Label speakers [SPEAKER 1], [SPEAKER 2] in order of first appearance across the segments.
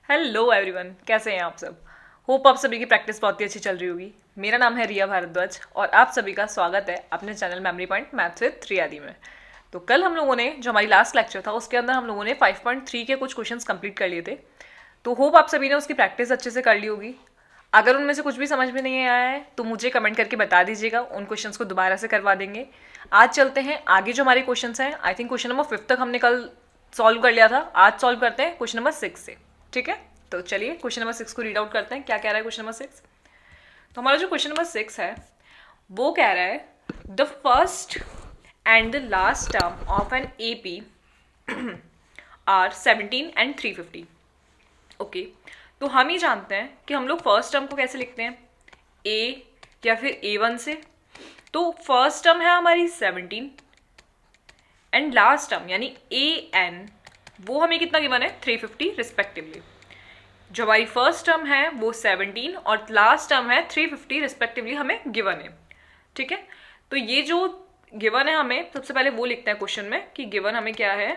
[SPEAKER 1] Hello everyone, कैसे हैं आप सब। होप आप सभी की प्रैक्टिस बहुत ही अच्छी चल रही होगी। मेरा नाम है रिया भारद्वाज और आप सभी का स्वागत है अपने channel memory point maths with रियादी में। तो कल हम लोगों ने जो हमारी लास्ट लेक्चर था उसके अंदर हम लोगों ने 5.3 के कुछ क्वेश्चंस कंप्लीट कर लिए थे। तो होप आप सभी ने उसकी प्रैक्टिस अच्छे से कर ली होगी। अगर उनमें से कुछ भी समझ में नहीं आया है तो मुझे कमेंट करके बता दीजिएगा, उन क्वेश्चंस को दोबारा से करवा देंगे। आज चलते हैं आगे जो हमारे क्वेश्चंस हैं। आई थिंक क्वेश्चन नंबर 5 तक हमने कल सॉल्व कर लिया था। आज सॉल्व करते हैं क्वेश्चन नंबर 6 से। ठीक है, तो चलिए क्वेश्चन नंबर 6 को रीड आउट करते हैं। क्या कह रहा है क्वेश्चन नंबर 6। तो हमारा जो क्वेश्चन नंबर 6 है वो कह रहा है the first and the last term of an AP are 17 and 350। Okay, तो हम ही जानते हैं कि हम लोग फर्स्ट टर्म को कैसे लिखते हैं, ए या फिर A1 से। तो फर्स्ट टर्म है हमारी 17 एंड लास्ट टर्म यानी AN वो हमें कितना गिवन है 350 रिस्पेक्टिवली। जो हमारी फर्स्ट टर्म है वो 17 और लास्ट टर्म है 350 रिस्पेक्टिवली हमें गिवन है। ठीक है, तो ये जो गिवन है हमें सबसे पहले वो लिखते हैं क्वेश्चन में कि गिवन हमें क्या है।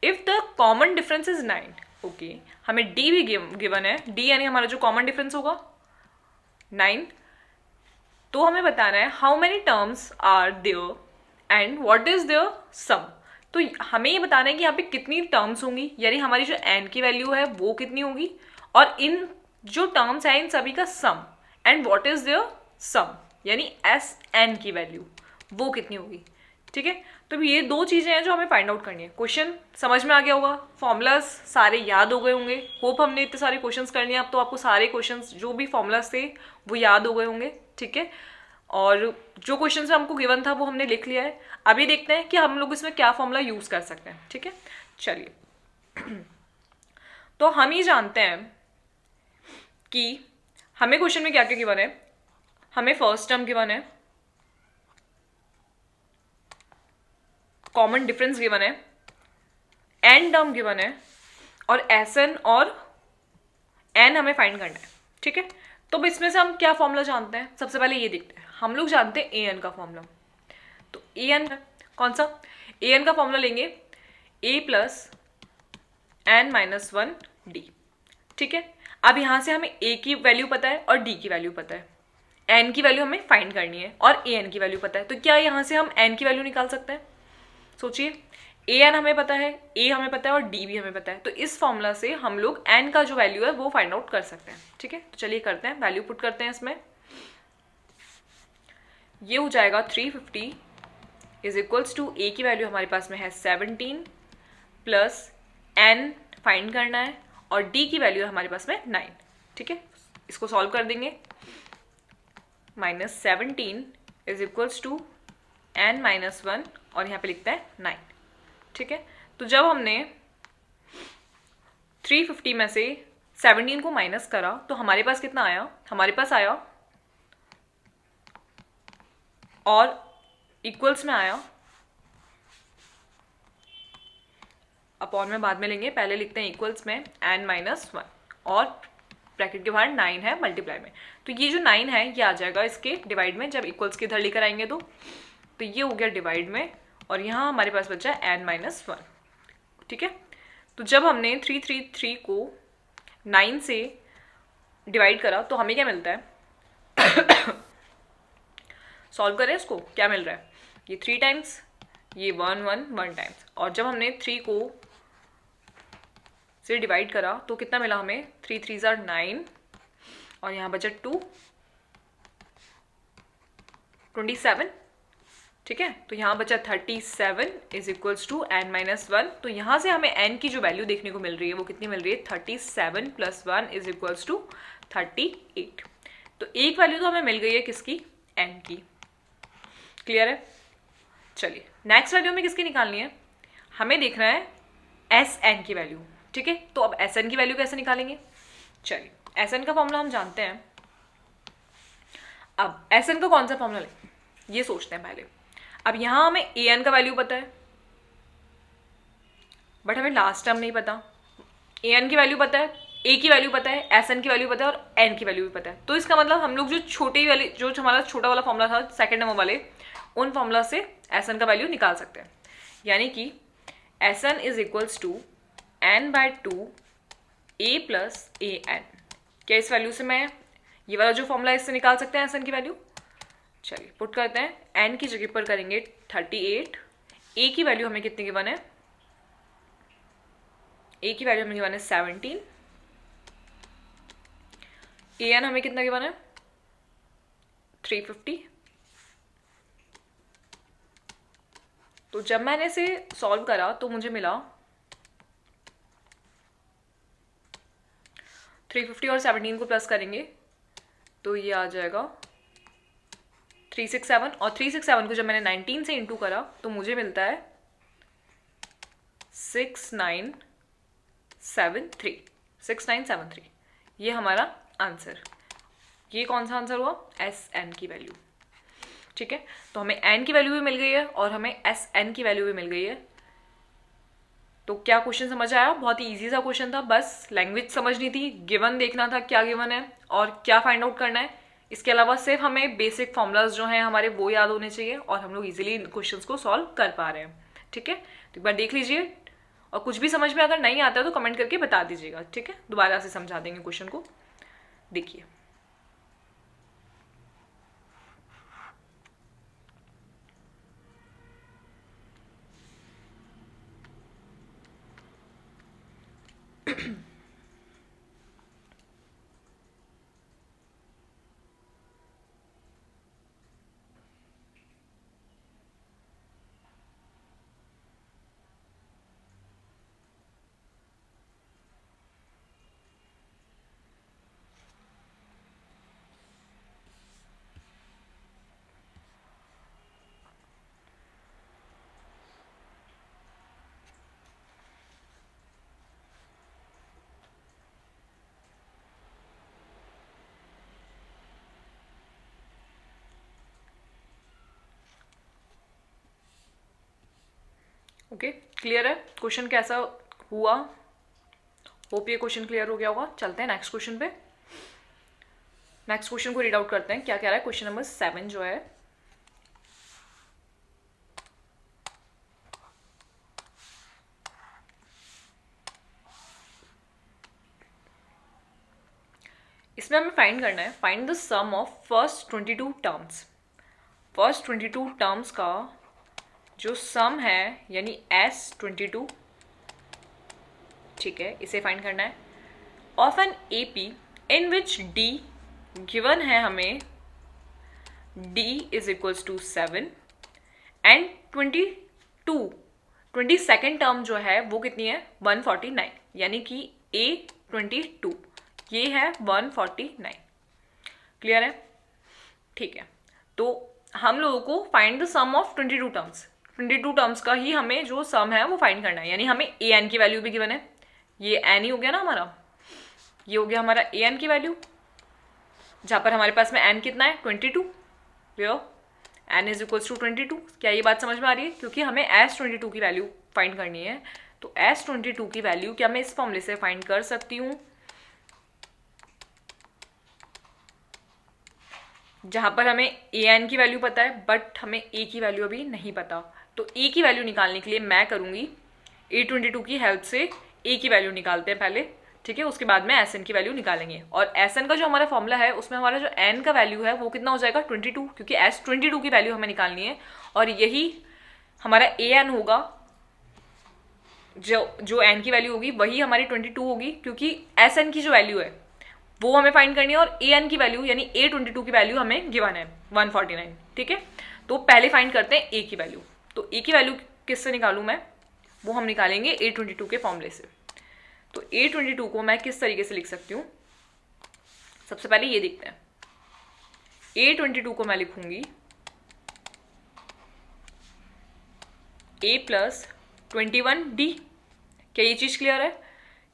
[SPEAKER 1] If the common difference is 9। Okay, हमें डी भी गिवन है, डी यानी हमारा जो कॉमन डिफरेंस होगा 9। तो हमें बताना है how many terms are there and what is their sum. तो हमें ये बताना है कि यहाँ पे कितनी टर्म्स होंगी, यानी हमारी जो n की वैल्यू है वो कितनी होगी, और इन जो टर्म्स है इन सभी का सम, एंड व्हाट इज देयर सम यानी Sn की वैल्यू वो कितनी होगी। ठीक है, तो ये दो चीजें हैं जो हमें फाइंड आउट करनी है। क्वेश्चन समझ में आ गया होगा, फॉर्मूलाज सारे याद हो गए होंगे। होप हमने इतने सारे क्वेश्चंस कर लिए, अब तो आपको सारे क्वेश्चंस जो भी फॉर्मूलाज थे वो याद हो गए होंगे। ठीक है, और जो क्वेश्चन हमको गिवन था वो हमने लिख लिया है। अभी देखते हैं कि हम लोग इसमें क्या फॉर्मूला यूज कर सकते हैं। ठीक है, चलिए। तो हम ही जानते हैं कि हमें क्वेश्चन में क्या क्या गिवन है। हमें फर्स्ट टर्म गिवन है, कॉमन डिफरेंस गिवन है, एन टर्म गिवन है, और एसएन और एन हमें फाइंड करना है। ठीक है, तो इसमें से हम क्या फॉर्मूला जानते हैं, सबसे पहले ये देखते हैं। हम लोग जानते हैं ए एन का फॉर्मूला। तो ए एन कौन सा, ए एन का फॉर्मूला लेंगे ए प्लस एन माइनस 1 डी। ठीक है, अब यहां से हमें ए की वैल्यू पता है और डी की वैल्यू पता है, एन की वैल्यू हमें फाइंड करनी है और ए एन की वैल्यू पता है। तो क्या यहां से हम एन की वैल्यू निकाल सकते हैं। सोचिए, ए एन हमें पता है, ए हमें पता है और डी भी हमें पता है। तो इस फॉर्मूला से हम लोग एन का जो वैल्यू है वो फाइंड आउट कर सकते हैं। ठीक है, तो चलिए करते हैं, वैल्यू पुट करते हैं इसमें। ये हो जाएगा 350 इज इक्वल्स टू ए की वैल्यू हमारे पास में है 17 प्लस एन फाइंड करना है और डी की वैल्यू है हमारे पास में 9। ठीक है, इसको सॉल्व कर देंगे। -17 is equals to n minus 1 और यहाँ पे लिखता है 9। ठीक है, तो जब हमने 350 में से 17 को माइनस करा तो हमारे पास कितना आया, हमारे पास आया और इक्वल्स में आया, अपॉन में बाद में लेंगे, पहले लिखते हैं इक्वल्स में एन माइनस 1 और ब्रैकेट के बाहर 9 है मल्टीप्लाई में। तो ये जो 9 है ये आ जाएगा इसके डिवाइड में, जब इक्वल्स के इधर लेकर आएंगे तो ये हो गया डिवाइड में, और यहाँ हमारे पास बचा एन माइनस 1। ठीक है, तो जब हमने 333 को 9 से डिवाइड करा तो हमें क्या मिलता है। सॉल्व करें इसको, क्या मिल रहा है, ये 3 टाइम्स, ये 1 1 1 टाइम्स, और जब हमने 3 को से डिवाइड करा तो कितना मिला हमें, 3 3 ज़ार 9 और यहाँ बचा 2 27। ठीक है, तो यहाँ बचा 37 is equals to n minus 1। तो यहाँ से हमें एन की जो वैल्यू देखने को मिल रही है वो कितनी मिल रही है, 37 प्लस 1 इज इक्वल्स टू 38। तो एक वैल्यू तो हमें मिल गई है किसकी, एन की। क्लियर है, चलिए नेक्स्ट वैल्यू हमें किसकी निकालनी है, हमें देखना है एस एन की वैल्यू। ठीक है, तो अब एस एन की वैल्यू कैसे निकालेंगे, चलिए एस एन का फॉर्मूला हम जानते हैं। अब एस एन का कौन सा फॉर्मूला लें ये सोचते हैं पहले। अब यहां हमें ए एन का वैल्यू पता है बट हमें लास्ट टर्म नहीं पता। ए एन की वैल्यू पता है, ए की वैल्यू पता है, एस एन की वैल्यू पता है और एन की वैल्यू भी पता है। तो इसका मतलब हम लोग जो छोटे वाले, जो हमारा छोटा वाला फॉर्मूला था सेकंड नंबर वाले, उन फॉर्मूला से एस एन का वैल्यू निकाल सकते हैं। यानी कि S n is equals to n/2 a plus a n. क्या इस वैल्यू से मैं ये वाला जो फॉर्मूला है इससे निकाल सकते हैं एस एन की वैल्यू? चलिए पुट करते हैं। एन की जगह पर करेंगे 38, ए की वैल्यू हमें कितनी गिवन है? ए की वैल्यू हमें गिवन है 17, ए एन हमें कितना गिवन है? 350। तो जब मैंने इसे सॉल्व करा तो मुझे मिला 350 और 17 को प्लस करेंगे तो ये आ जाएगा 367, और 367 को जब मैंने 19 से इंटू करा तो मुझे मिलता है 6973। ये हमारा आंसर। ये कौन सा आंसर हुआ? एस एन की वैल्यू। ठीक है, तो हमें एन की वैल्यू भी मिल गई है और हमें एस एन की वैल्यू भी मिल गई है। तो क्या क्वेश्चन समझ आया? बहुत ही इजी सा क्वेश्चन था, बस लैंग्वेज समझनी थी, गिवन देखना था क्या गिवन है और क्या फाइंड आउट करना है। इसके अलावा सिर्फ हमें बेसिक फॉर्मूलाज जो हैं हमारे वो याद होने चाहिए और हम लोग इजीली इन क्वेश्चंस को सॉल्व कर पा रहे हैं। ठीक है, तो एक बार देख लीजिए और कुछ भी समझ में अगर नहीं आता है तो कमेंट करके बता दीजिएगा। ठीक है, दोबारा से समझा देंगे क्वेश्चन को। देखिए ओके, क्लियर है क्वेश्चन कैसा हुआ? होप ये क्वेश्चन क्लियर हो गया होगा। चलते हैं नेक्स्ट क्वेश्चन पे। नेक्स्ट क्वेश्चन को रीड आउट करते हैं क्या कह रहा है। क्वेश्चन नंबर 7 जो है, इसमें हमें फाइंड करना है, find the sum of first 22 terms. First 22 terms का जो सम है यानी S22, ठीक है, इसे फाइंड करना है। Of an AP in which D given है हमें, D is equals to 7 and 22 term जो है वो कितनी है? 149, यानी कि A22 ये है 149। क्लियर है? ठीक है, तो हम लोगों को find the sum of 22 terms. 22 terms का ही हमें जो सम है वो फाइंड करना है, यानी हमें ए एन की वैल्यू भी गिवन है। ये एन ही हो गया ना हमारा, ये हो गया हमारा ए एन की वैल्यू, जहाँ पर हमारे पास में एन कितना है? 22। N is equals to 22। क्या ये बात समझ में आ रही है? क्योंकि हमें S22 की वैल्यू फाइंड करनी है, तो S22 की वैल्यू क्या मैं इस फॉर्मूले से फाइंड कर सकती हूँ, जहाँ पर हमें ए एन की वैल्यू पता है बट हमें ए की वैल्यू अभी नहीं पता। तो ए की वैल्यू निकालने के लिए मैं करूँगी A22 की हेल्प से ए की वैल्यू निकालते हैं पहले, ठीक है, उसके बाद में एस एन की वैल्यू निकालेंगे। और एस एन का जो हमारा फॉर्मूला है उसमें हमारा जो एन का वैल्यू है वो कितना हो जाएगा? 22, क्योंकि S22 की वैल्यू हमें निकालनी है और यही हमारा ए एन होगा। जो एन की वैल्यू होगी वही हमारी 22 होगी, क्योंकि एस एन की जो वैल्यू है वो हमें फाइंड करनी है और ए एन की वैल्यू यानी A22 की वैल्यू हमें गिवन है 149। ठीक है, तो पहले फाइंड करते हैं ए की वैल्यू। तो ए की वैल्यू किससे निकालूं मैं? वो हम निकालेंगे A22 के फॉर्मूले से। तो A22 को मैं किस तरीके से लिख सकती हूँ, सबसे पहले ये देखते हैं। A22 को मैं लिखूंगी A प्लस 21D। क्या ये चीज़ क्लियर है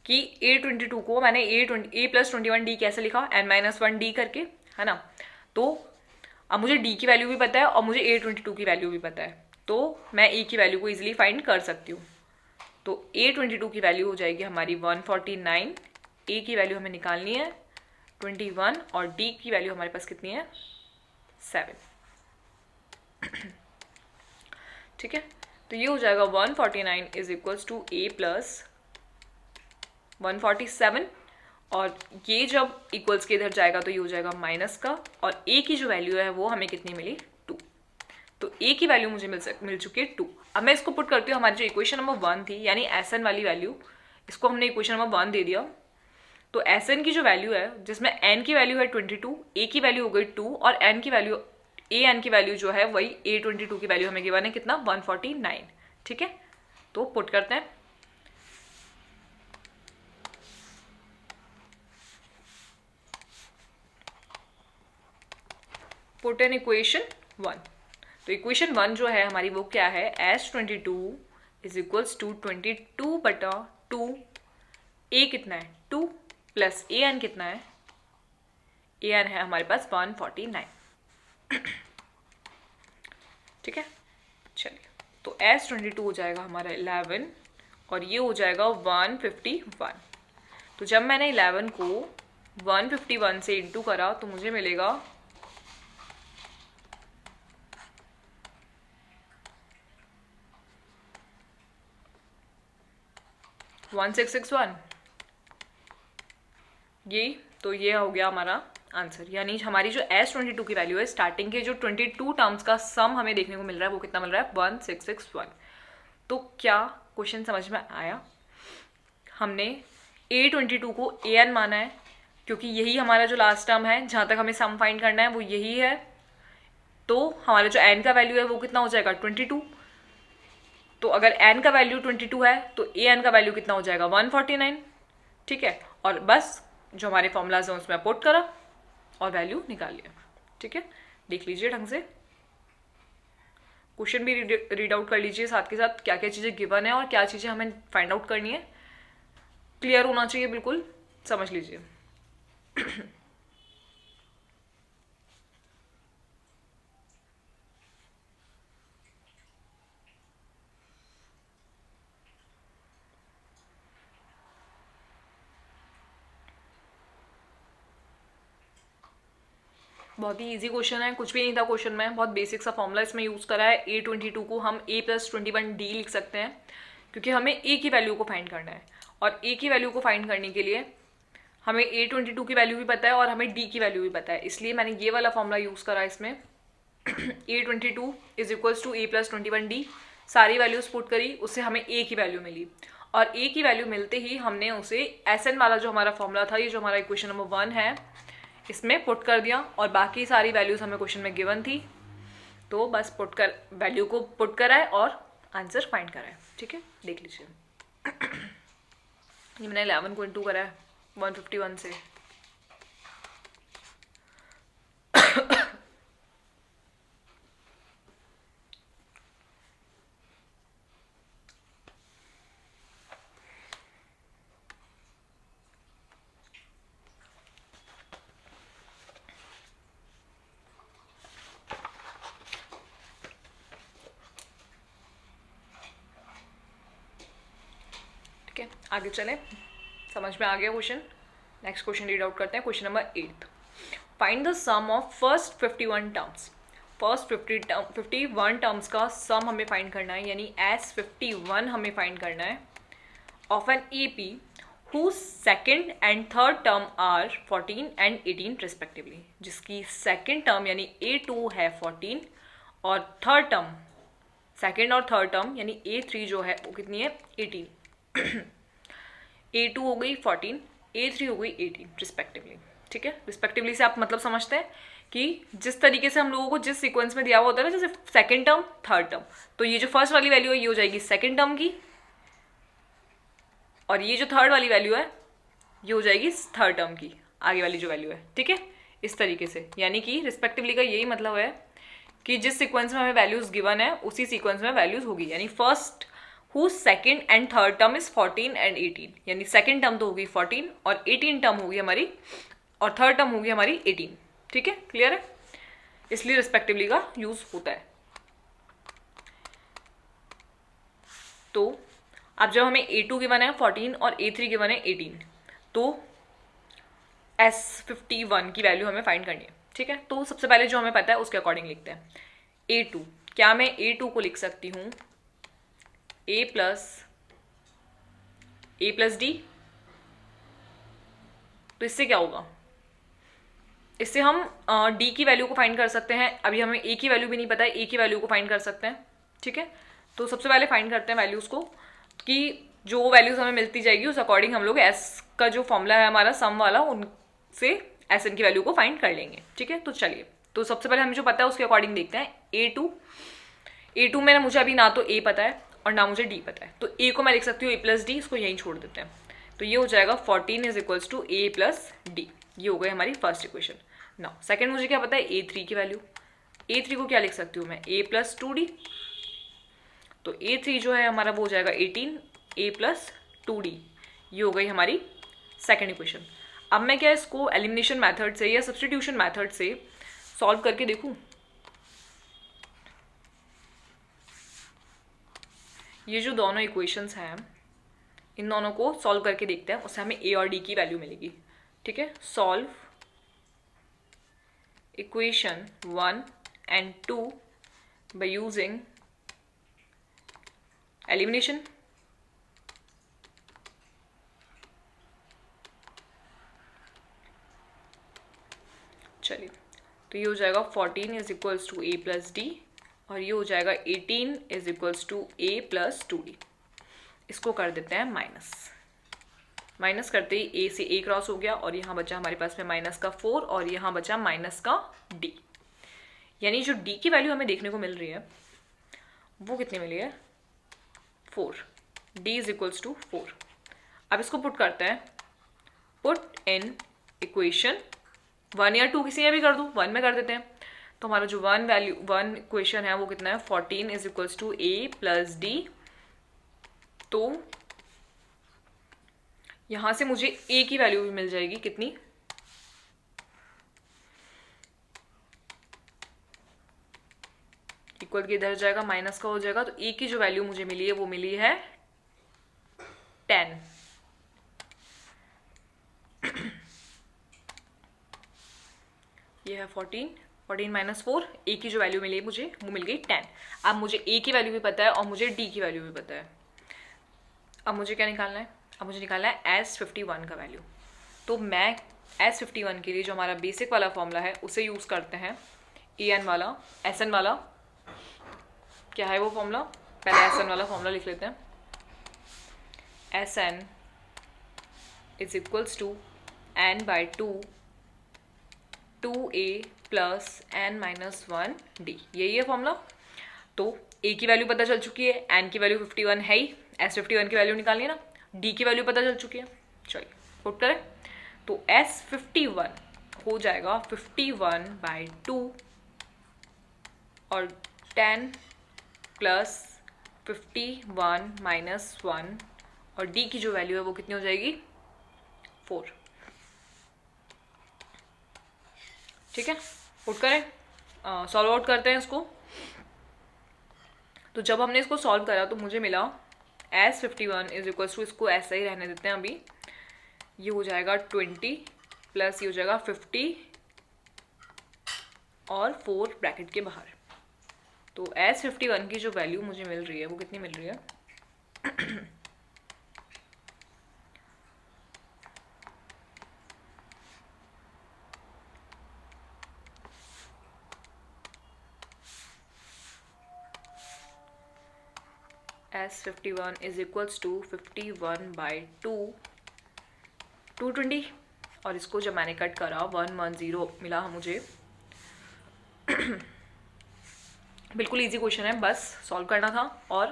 [SPEAKER 1] कि A22 को मैंने A प्लस 21D कैसे लिखा? n-1D करके, है ना। तो अब मुझे D की वैल्यू भी पता है और मुझे A22 की वैल्यू भी पता है, तो मैं E की वैल्यू को इजीली फाइंड कर सकती हूँ। तो A22 की वैल्यू हो जाएगी हमारी 149, A की वैल्यू हमें निकालनी है 21 और D की वैल्यू हमारे पास कितनी है? 7। ठीक है, तो ये हो जाएगा 149 is equals to A plus 147, और ये जब इक्वल्स के इधर जाएगा तो ये हो जाएगा माइनस का, और ए की जो वैल्यू है वो हमें कितनी मिली, 2। तो ए की वैल्यू मुझे मिल चुकी है 2। अब मैं इसको पुट करती हूँ हमारी जो इक्वेशन नंबर 1 थी, यानी एस एन वाली वैल्यू, इसको हमने इक्वेशन नंबर 1 दे दिया। तो एस एन की जो वैल्यू है, जिसमें एन की वैल्यू है 22, ए की वैल्यू हो गई 2, और एन की वैल्यू, ए एन की वैल्यू जो है वही A22 की वैल्यू हमें गिवन है कितना, 149। ठीक है, तो पुट करते हैं। Put in equation 1। तो इक्वेशन 1 जो है हमारी वो क्या है, S22 इज इक्वल्स टू 22/2। ए कितना है 2, प्लस ए एन कितना है, ए एन है हमारे पास 149। ठीक है, चलिए, तो S22 हो जाएगा हमारा 11, और ये हो जाएगा 151। तो जब मैंने 11 को 151 से इंटू करा तो मुझे मिलेगा 1661। ये हो गया हमारा आंसर, यानी हमारी जो S22 की वैल्यू है, स्टार्टिंग के जो 22 टर्म्स का सम हमें देखने को मिल रहा है वो कितना मिल रहा है, 1661। तो क्या क्वेश्चन समझ में आया? हमने A22 को AN माना है, क्योंकि यही हमारा जो लास्ट टर्म है, जहाँ तक हमें सम फाइंड करना है वो यही है। तो हमारा जो n का वैल्यू है वो कितना हो जाएगा, 22। तो अगर n का वैल्यू 22 है तो AN का वैल्यू कितना हो जाएगा, 149। ठीक है, और बस जो हमारे फॉर्मूलाज हैं उसमें पुट करा और वैल्यू निकाल लिया। ठीक है, देख लीजिए ढंग से, क्वेश्चन भी रीड आउट कर लीजिए, साथ के साथ क्या क्या चीज़ें गिवन है और क्या चीज़ें हमें फाइंड आउट करनी है, क्लियर होना चाहिए, बिल्कुल समझ लीजिए। बहुत ही इजी क्वेश्चन है, कुछ भी नहीं था क्वेश्चन में, बहुत बेसिक सा फॉर्मूला इसमें यूज़ करा है। A22 को हम A+21D लिख सकते हैं, क्योंकि हमें A की वैल्यू को फाइंड करना है, और A की वैल्यू को फाइंड करने के लिए हमें A22 की वैल्यू भी पता है और हमें D की वैल्यू भी पता है, इसलिए मैंने ये वाला फॉर्मूला यूज़ करा इसमें। A22 is equals to A+21D, सारी वैल्यूज पुट करी, उससे हमें A की वैल्यू मिली, और A की वैल्यू मिलते ही हमने उसे SN वाला जो हमारा फॉर्मूला था, ये जो हमारा इक्वेशन नंबर 1 है, इसमें पुट कर दिया, और बाकी सारी वैल्यूज हमें क्वेश्चन में गिवन थी, तो बस वैल्यू को पुट करा है और आंसर फाइंड करा है। ठीक है, देख लीजिए, ये मैंने 11 को इंटू करा है 151 से। ठीक है, आगे चलें, समझ में आ गया question. Next question read out करते हैं, question number 8। Find the sum of first 51 terms. First 51 terms का सम हमें फाइंड करना है, यानी S51 हमें फाइंड करना है, of an AP whose second and third term are 14 and 18 respectively, जिसकी सेकेंड टर्म यानी A2 है 14, और थर्ड टर्म, सेकेंड और थर्ड टर्म यानी A3 जो है वो कितनी है, 18। A2 हो गई 14, A3 हो गई 18 रिस्पेक्टिवली। ठीक है, रिस्पेक्टिवली से आप मतलब समझते हैं कि जिस तरीके से हम लोगों को जिस सीक्वेंस में दिया हुआ होता है ना, जैसे सेकेंड टर्म थर्ड टर्म, तो ये जो फर्स्ट वाली वैल्यू है ये हो जाएगी सेकेंड टर्म की, और ये जो थर्ड वाली वैल्यू है ये हो जाएगी थर्ड टर्म की आगे वाली जो वैल्यू है। ठीक है, इस तरीके से, यानी कि रिस्पेक्टिवली का यही मतलब है कि जिस सीक्वेंस में हमें वैल्यूज गिवन है उसी सीक्वेंस में वैल्यूज होगी, यानी first whose second and third term is 14 and 18, यानी सेकेंड टर्म तो होगी 14 और 18 टर्म होगी हमारी, और थर्ड टर्म होगी हमारी 18। ठीक है, क्लियर है, इसलिए रिस्पेक्टिवली का यूज होता है। तो अब जब हमें A2 गिवन है 14 और A3 गिवन है 18, तो S51 की वैल्यू हमें फाइंड करनी है। ठीक है, तो सबसे पहले जो हमें पता है उसके अकॉर्डिंग लिखते हैं। A2, क्या मैं A2 को लिख सकती हूँ A प्लस D, तो इससे क्या होगा, इससे हम डी की वैल्यू को फाइंड कर सकते हैं। अभी हमें ए की वैल्यू भी नहीं पता है, ए की वैल्यू को फाइंड कर सकते हैं। ठीक है, तो सबसे पहले फाइंड करते हैं वैल्यूज़ को, कि जो वैल्यूज़ हमें मिलती जाएगी उस अकॉर्डिंग हम लोग एस का जो फॉर्मूला है हमारा सम वाला, उनसे एस एन की वैल्यू को फाइंड कर लेंगे। ठीक है, तो चलिए, तो सबसे पहले हमें जो पता है उसके अकॉर्डिंग देखते हैं। ए टू में मुझे अभी ना तो ए पता है और ना मुझे डी पता है, तो ए को मैं लिख सकती हूँ ए प्लस डी, इसको यहीं छोड़ देते हैं। तो ये हो जाएगा 14 is equals to a plus d. ये हो गई हमारी फर्स्ट इक्वेशन। नाउ सेकंड मुझे क्या पता है, A3 की वैल्यू। A3 को क्या लिख सकती हूँ मैं, A प्लस 2D। तो A3 जो है हमारा वो हो जाएगा 18 A प्लस 2D। ये हो गई हमारी सेकंड इक्वेशन। अब मैं क्या इसको एलिमिनेशन मेथड से या सब्स्टिट्यूशन मेथड से सॉल्व करके देखूँ। ये जो दोनों इक्वेशंस हैं इन दोनों को सॉल्व करके देखते हैं, उससे हमें A और D की वैल्यू मिलेगी। ठीक है, solve equation 1 and 2 by using elimination। चलिए, तो ये हो जाएगा 14 is equals to a plus d और ये हो जाएगा 18 is equals to a plus 2d। इसको कर देते हैं माइनस। माइनस करते ही ए से ए क्रॉस हो गया और यहाँ बचा हमारे पास में माइनस का 4 और यहाँ बचा माइनस का डी। यानी जो डी की वैल्यू हमें देखने को मिल रही है वो कितनी मिली है, 4। D is equals to 4। अब इसको पुट करते हैं, पुट इन इक्वेशन 1 या 2, किसी में भी कर दूँ, 1 में कर देते हैं। तो हमारा जो 1 इक्वेशन है वो कितना है, 14 is equals to a plus d. तो यहां से मुझे a की वैल्यू भी मिल जाएगी, कितनी, इक्वल के इधर जाएगा माइनस का हो जाएगा। तो a की जो वैल्यू मुझे मिली है वो मिली है 10। ये है 14 माइनस 4, a की जो वैल्यू मिली है मुझे वो मिल गई 10। अब मुझे a की वैल्यू भी पता है और मुझे d की वैल्यू भी पता है। अब मुझे क्या निकालना है, अब मुझे निकालना है S51 का वैल्यू। तो मैं S51 के लिए जो हमारा बेसिक वाला फॉर्मूला है उसे यूज़ करते हैं, AN वाला, SN वाला। क्या है वो फॉर्मूला, पहले SN वाला फॉर्मूला लिख लेते हैं। SN is equals to N by 2A plus N minus 1D। यही है फॉर्मूला। तो A की वैल्यू पता चल चुकी है, N की वैल्यू 51 है ही, S51 की वैल्यू निकालनी है ना, D की वैल्यू पता चल चुकी है। चलिए पुट करें, तो S51 हो जाएगा 51 बाई 2 और 10 प्लस 51 माइनस 1 और D की जो वैल्यू है वो कितनी हो जाएगी, 4। ठीक है, पुट करें, सॉल्व आउट करते हैं इसको। तो जब हमने इसको सॉल्व करा तो मुझे मिला S51 इज इक्वल्स टू, इसको ऐसा ही रहने देते हैं अभी, ये हो जाएगा 20 प्लस ये हो जाएगा 50 और 4 ब्रैकेट के बाहर। तो S51 की जो वैल्यू मुझे मिल रही है वो कितनी मिल रही है, S51 is equals to 51 by 220 और इसको जब मैंने कट करा 110 मिला मुझे। बिल्कुल इजी क्वेश्चन है, बस सॉल्व करना था और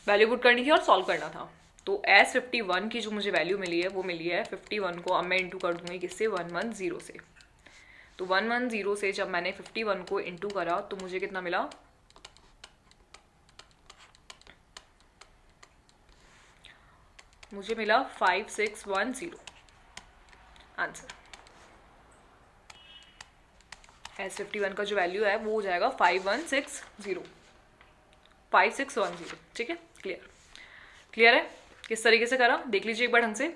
[SPEAKER 1] वैल्यू पुट करनी थी और सॉल्व करना था। तो S51 की जो मुझे वैल्यू मिली है वो मिली है 51 को अब मैं इंटू कर दूंगी किससे, 110 से। तो 110 से जब मैंने 51 को इंटू करा तो मुझे कितना मिला, मुझे मिला 5610 आंसर। S51 का जो वैल्यू है वो हो जाएगा 5610। ठीक है, क्लियर है। किस तरीके से करा देख लीजिए एक बार ढंग से।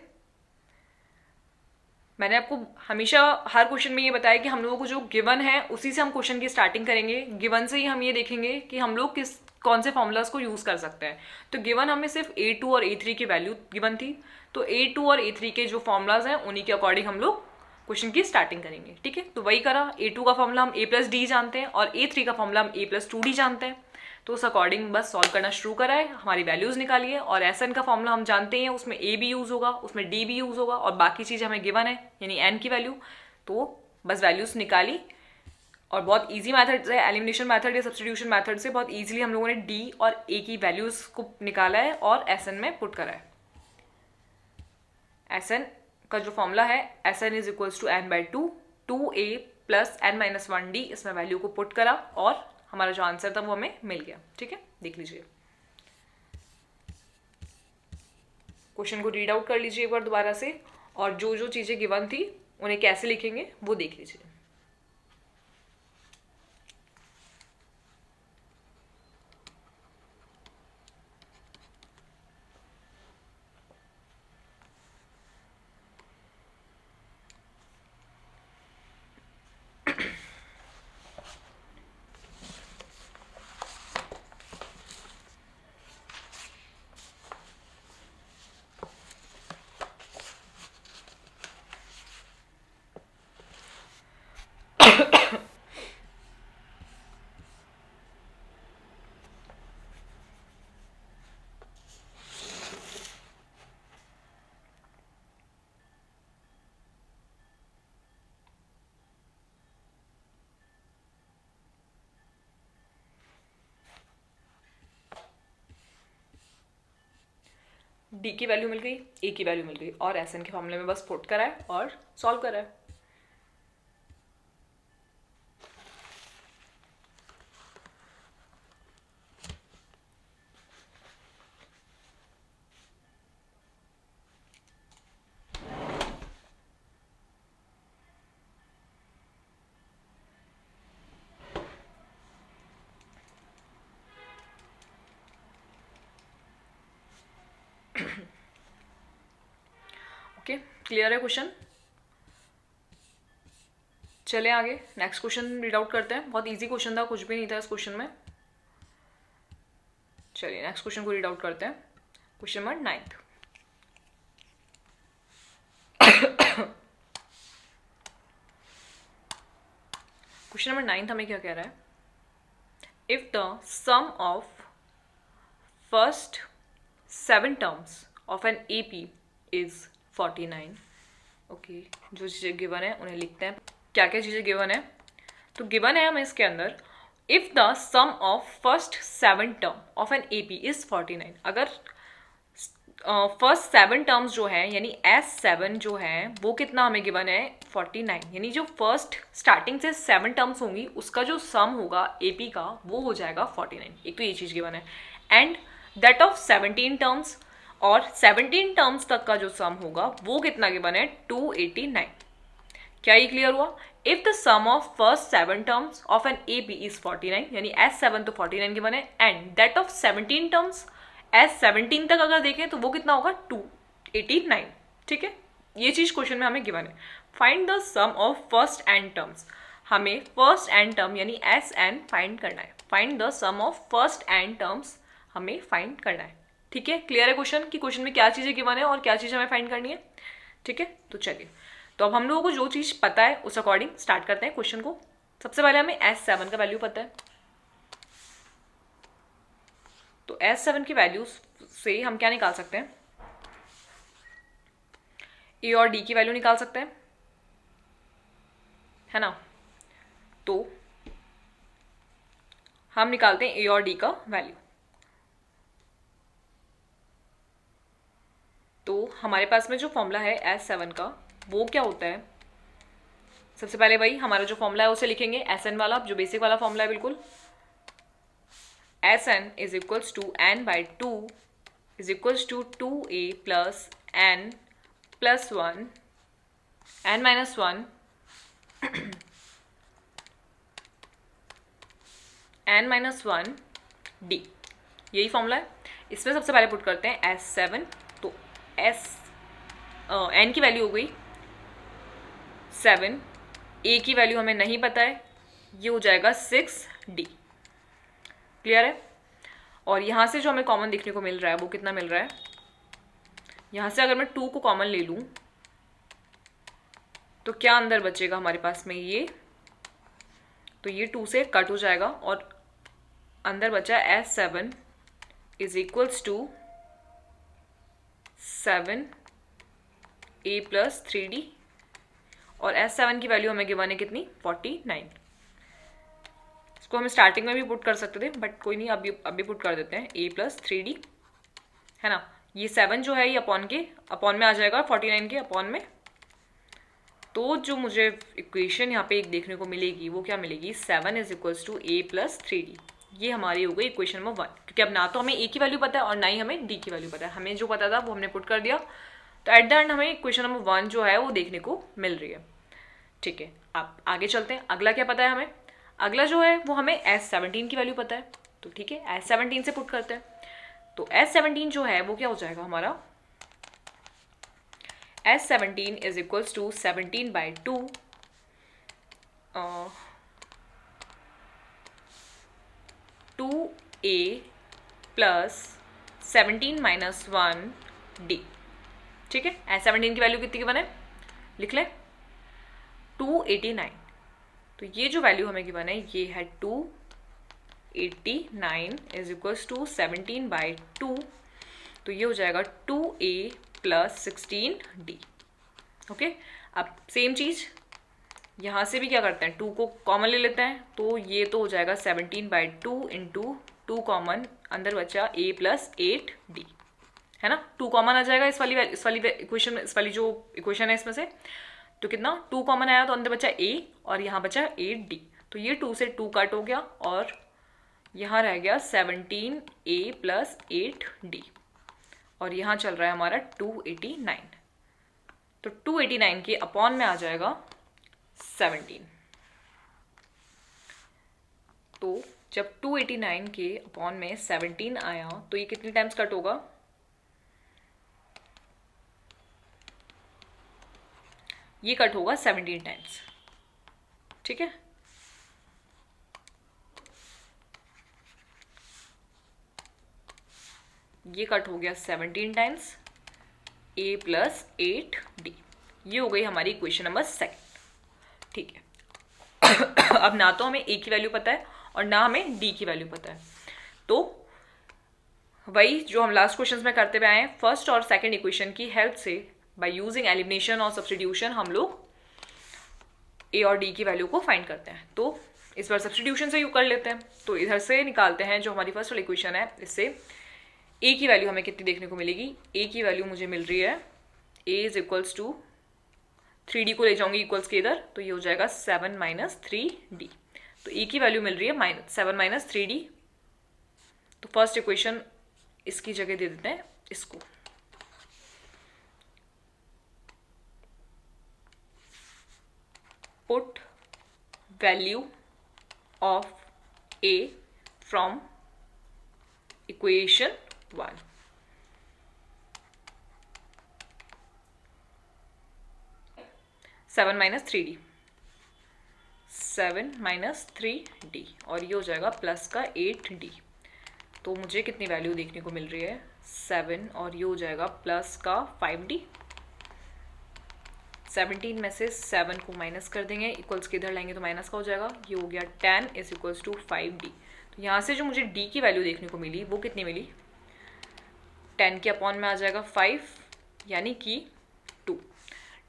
[SPEAKER 1] मैंने आपको हमेशा हर क्वेश्चन में ये बताया कि हम लोगों को जो गिवन है उसी से हम क्वेश्चन की स्टार्टिंग करेंगे। गिवन से ही हम ये देखेंगे कि हम लोग कौन से फॉर्मूलाज को यूज़ कर सकते हैं। तो गिवन हमें सिर्फ A2 और A3 की वैल्यू गिवन थी, तो A2 और A3 के जो फॉर्मूलाज हैं उन्हीं के अकॉर्डिंग हम लोग क्वेश्चन की स्टार्टिंग करेंगे, ठीक है। तो वही करा, A2 का फॉर्मूला हम A+D जानते हैं और A3 का फॉर्मूला हम A+2D जानते हैं, तो उस अकॉर्डिंग बस सॉल्व करना शुरू करा है, हमारी वैल्यूज निकालिए। और SN का फॉर्मूला हम जानते हैं, उसमें A भी यूज होगा, उसमें D भी यूज होगा और बाकी चीज़ हमें गिवन है यानी N की वैल्यू, तो बस वैल्यूज निकाली और बहुत इजी मेथड से, एलिमिनेशन मेथड या सब्स्टिट्यूशन मेथड से बहुत इजीली हम लोगों ने D और A की वैल्यूज को निकाला है और SN में पुट करा है। SN का जो फॉर्मूला है SN is equals to n/2 2a plus n-1d, इसमें वैल्यू को पुट करा और हमारा जो आंसर था वो हमें मिल गया, ठीक है। देख लीजिए, क्वेश्चन को रीड आउट कर लीजिए एक बार दोबारा से और जो जो चीज़ें गिवन थी उन्हें कैसे लिखेंगे वो देख लीजिए। डी की वैल्यू मिल गई, ए की वैल्यू मिल गई और एस एन के फॉर्मूले में बस पुट करा है और सॉल्व करा है। ओके, क्लियर है क्वेश्चन। चले आगे नेक्स्ट क्वेश्चन रीड आउट करते हैं। बहुत इजी क्वेश्चन था, कुछ भी नहीं था इस क्वेश्चन में। चलिए नेक्स्ट क्वेश्चन को रीड आउट करते हैं। Question number 9। क्वेश्चन नंबर 9 हमें क्या कह रहा है, if the sum of first 7 terms of an AP is 49। Okay, जो चीज़ें गिवन है उन्हें लिखते हैं। क्या क्या चीज़ें गिवन है, तो गिवन है हमें इसके अंदर if the sum of first 7 term of an AP is 49। अगर फर्स्ट 7 टर्म्स जो है यानी S7 जो है वो कितना हमें गिवन है 49, यानी जो फर्स्ट स्टार्टिंग से 7 टर्म्स होंगी उसका जो सम होगा AP का वो हो जाएगा 49। एक तो ये चीज़ गिवन है एंड दैट ऑफ 17 टर्म्स, और 17 टर्म्स तक का जो सम होगा वो कितना गिवन है 289। क्या ये क्लियर हुआ? If the sum of first 7 terms of an AP is 49 यानी S7 तो 49 गिवन है and that of 17 terms S17 तक अगर देखें तो वो कितना होगा 289। ठीक है, ये चीज क्वेश्चन में हमें गिवन है। Find the sum of first n terms, हमें फर्स्ट एन टर्म यानी SN फाइंड करना है। Find the sum of first n terms हमें फाइंड करना है। ठीक है, क्लियर है क्वेश्चन कि क्वेश्चन में क्या चीजें गिवन है और क्या चीज हमें फाइंड करनी है। ठीक है, तो चलिए, तो अब हम लोगों को जो चीज पता है उस अकॉर्डिंग स्टार्ट करते हैं क्वेश्चन को। सबसे पहले हमें S7 का वैल्यू पता है, तो S7 की वैल्यू से हम क्या निकाल सकते हैं, A और D की वैल्यू निकाल सकते हैं, है ना। तो हम निकालते हैं A और D का वैल्यू। तो हमारे पास में जो फॉर्मूला है S7 का वो क्या होता है, सबसे पहले भाई हमारा जो फॉर्मूला है उसे लिखेंगे SN वाला, जो बेसिक वाला फॉर्मूला है बिल्कुल। SN is equals to n/2 is equals to 2a plus n plus 1 n-1 n-1 d, यही फॉर्मूला है। इसमें सबसे पहले पुट करते हैं S7, तो n की वैल्यू हो गई 7, a की वैल्यू हमें नहीं पता है, ये हो जाएगा 6d। क्लियर है। और यहाँ से जो हमें कॉमन देखने को मिल रहा है वो कितना मिल रहा है, यहाँ से अगर मैं 2 को कॉमन ले लूँ तो क्या अंदर बचेगा हमारे पास में, ये तो ये 2 से कट हो जाएगा और अंदर बचा S7 is equals to 7a plus 3d और S7 की वैल्यू हमें गिवन है कितनी, 49। इसको हम स्टार्टिंग में भी पुट कर सकते थे बट कोई नहीं, अभी पुट कर देते हैं a प्लस 3d, है ना। ये 7 जो है ये अपॉन में आ जाएगा 49 के अपॉन में। तो जो मुझे इक्वेशन यहाँ पे एक देखने को मिलेगी वो क्या मिलेगी, 7 is equals to a plus 3d। ये हमारी हो गई इक्वेशन नंबर 1, क्योंकि अब ना तो हमें a की वैल्यू पता है और ना ही हमें d की वैल्यू पता है। हमें जो पता था वो हमने पुट कर दिया, तो एट द एंड हमें इक्वेशन नंबर 1 जो है वो देखने को मिल रही है। ठीक है, अब आगे चलते हैं। अगला क्या पता है हमें, अगला जो है वो हमें S17 की वैल्यू पता है। तो ठीक है, S17 से पुट करते हैं। तो S17 जो है वो क्या हो जाएगा हमारा, S17 is equals to 17/2 2a plus 17 minus 1d। ठीक है, S17 की वैल्यू कितनी की बने, लिख लें 289। तो ये जो वैल्यू हमें गिवन है ये है 289 इज इक्वल्स टू 17/2। तो ये हो जाएगा 2a प्लस 16d। ओके, अब सेम चीज यहाँ से भी क्या करते हैं, 2 को कॉमन ले लेते हैं। तो ये तो हो जाएगा 17/2 इंटू 2 कॉमन, अंदर बचा a प्लस 8d, है ना। 2 कॉमन आ जाएगा इस वाली इक्वेशन, इस वाली जो इक्वेशन है इसमें से। तो कितना, 2 कॉमन आया तो अंदर बचा a और यहाँ बचा 8d। तो ये 2 से 2 कट हो गया और यहाँ रह गया 17a प्लस 8d और यहाँ चल रहा है हमारा 289। तो 289 के अपॉन में आ जाएगा 17। तो जब 289 के अपॉन में 17 आया तो ये कितनी टाइम्स कट होगा, ये कट होगा 17 टाइम्स। ठीक है, ये कट हो गया 17 टाइम्स a प्लस 8d। ये हो गई हमारी इक्वेशन नंबर 2। ठीक है, अब ना तो हमें a की वैल्यू पता है और ना हमें d की वैल्यू पता है। तो वही जो हम लास्ट क्वेश्चंस में करते हुए आए हैं, फर्स्ट और सेकंड इक्वेशन की हेल्प से बाय यूजिंग एलिमिनेशन और सब्स्टिट्यूशन हम लोग a और d की वैल्यू को फाइंड करते हैं। तो इस बार सब्स्टिट्यूशन से यू कर लेते हैं। तो इधर से निकालते हैं जो हमारी फर्स्ट वाली इक्वेशन है, इससे a की वैल्यू हमें कितनी देखने को मिलेगी, a की वैल्यू मुझे मिल रही है a is equals to 3d को ले जाऊंगी इक्वल्स के इधर, तो ये हो जाएगा 7 माइनस 3d। तो a की वैल्यू मिल रही है 7 माइनस 3d। तो फर्स्ट इक्वेशन इसकी जगह दे देते हैं इसको। Put value of a from equation 1। Seven minus 3d और ये हो जाएगा प्लस का 8d। तो मुझे कितनी वैल्यू देखने को मिल रही है, 7 और ये हो जाएगा प्लस का 5d। 17 में से 7 को माइनस कर देंगे, इक्वल्स के इधर लाएंगे तो माइनस का हो जाएगा। ये हो गया 10 इज इक्वल्स टू 5d। तो यहाँ से जो मुझे d की वैल्यू देखने को मिली वो कितनी मिली, 10 के अपॉन में आ जाएगा 5 यानी कि 2।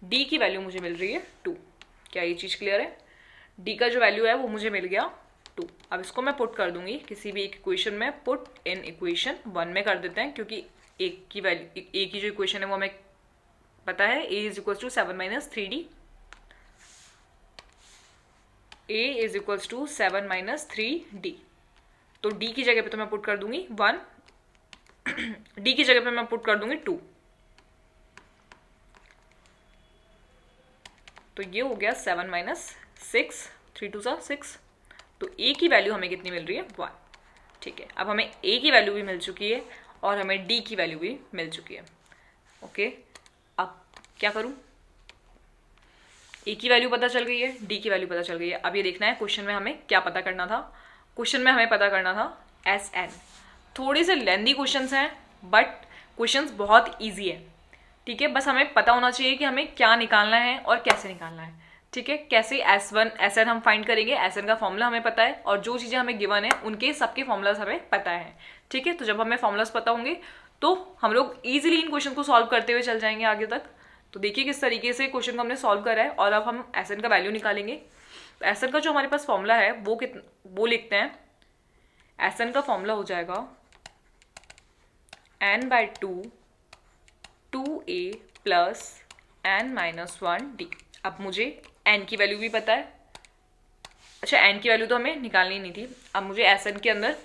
[SPEAKER 1] d की वैल्यू मुझे मिल रही है 2। क्या ये चीज़ क्लियर है, d का जो वैल्यू है वो मुझे मिल गया 2। अब इसको मैं पुट कर दूंगी किसी भी एक इक्वेशन में, पुट इन इक्वेशन 1 में कर देते हैं, क्योंकि एक की वैल्यू, a की जो इक्वेशन है वो हमें पता है, a is equals to 7 minus 3d। a is equals to 7 minus 3d। तो d की जगह पे तो मैं पुट कर दूंगी 1, d की जगह पे मैं पुट कर दूंगी 2। तो ये हो गया 7 माइनस 6, 3 2 6। तो a की वैल्यू हमें कितनी मिल रही है, 1। ठीक है, अब हमें a की वैल्यू भी मिल चुकी है और हमें d की वैल्यू भी मिल चुकी है। ओके, अब क्या करूं, a की वैल्यू पता चल गई है, d की वैल्यू पता चल गई है। अब ये देखना है क्वेश्चन में हमें क्या पता करना था। क्वेश्चन में हमें पता करना था Sn। थोड़े से लेंदी क्वेश्चंस हैं बट क्वेश्चंस बहुत ईजी है। ठीक है, बस हमें पता होना चाहिए कि हमें क्या निकालना है और कैसे निकालना है। ठीक है, कैसे S1 SN हम फाइंड करेंगे, SN का फॉर्मूला हमें पता है और जो चीज़ें हमें गिवन है उनके सबके फॉर्मूलाज हमें पता है। ठीक है, तो जब हमें फॉर्मूलाज पता होंगे तो हम लोग ईजिली इन क्वेश्चन को सॉल्व करते हुए चल जाएंगे आगे तक। तो देखिए किस तरीके से क्वेश्चन को हमने सॉल्व करा है और अब हम SN का वैल्यू निकालेंगे। तो SN का जो हमारे पास फॉर्मूला है वो लिखते हैं। SN का फॉर्मूला हो जाएगा n/2 2a प्लस n-1d। अब मुझे n की वैल्यू भी पता है। अच्छा, n की वैल्यू तो हमें निकालनी नहीं थी। अब मुझे Sn के अंदर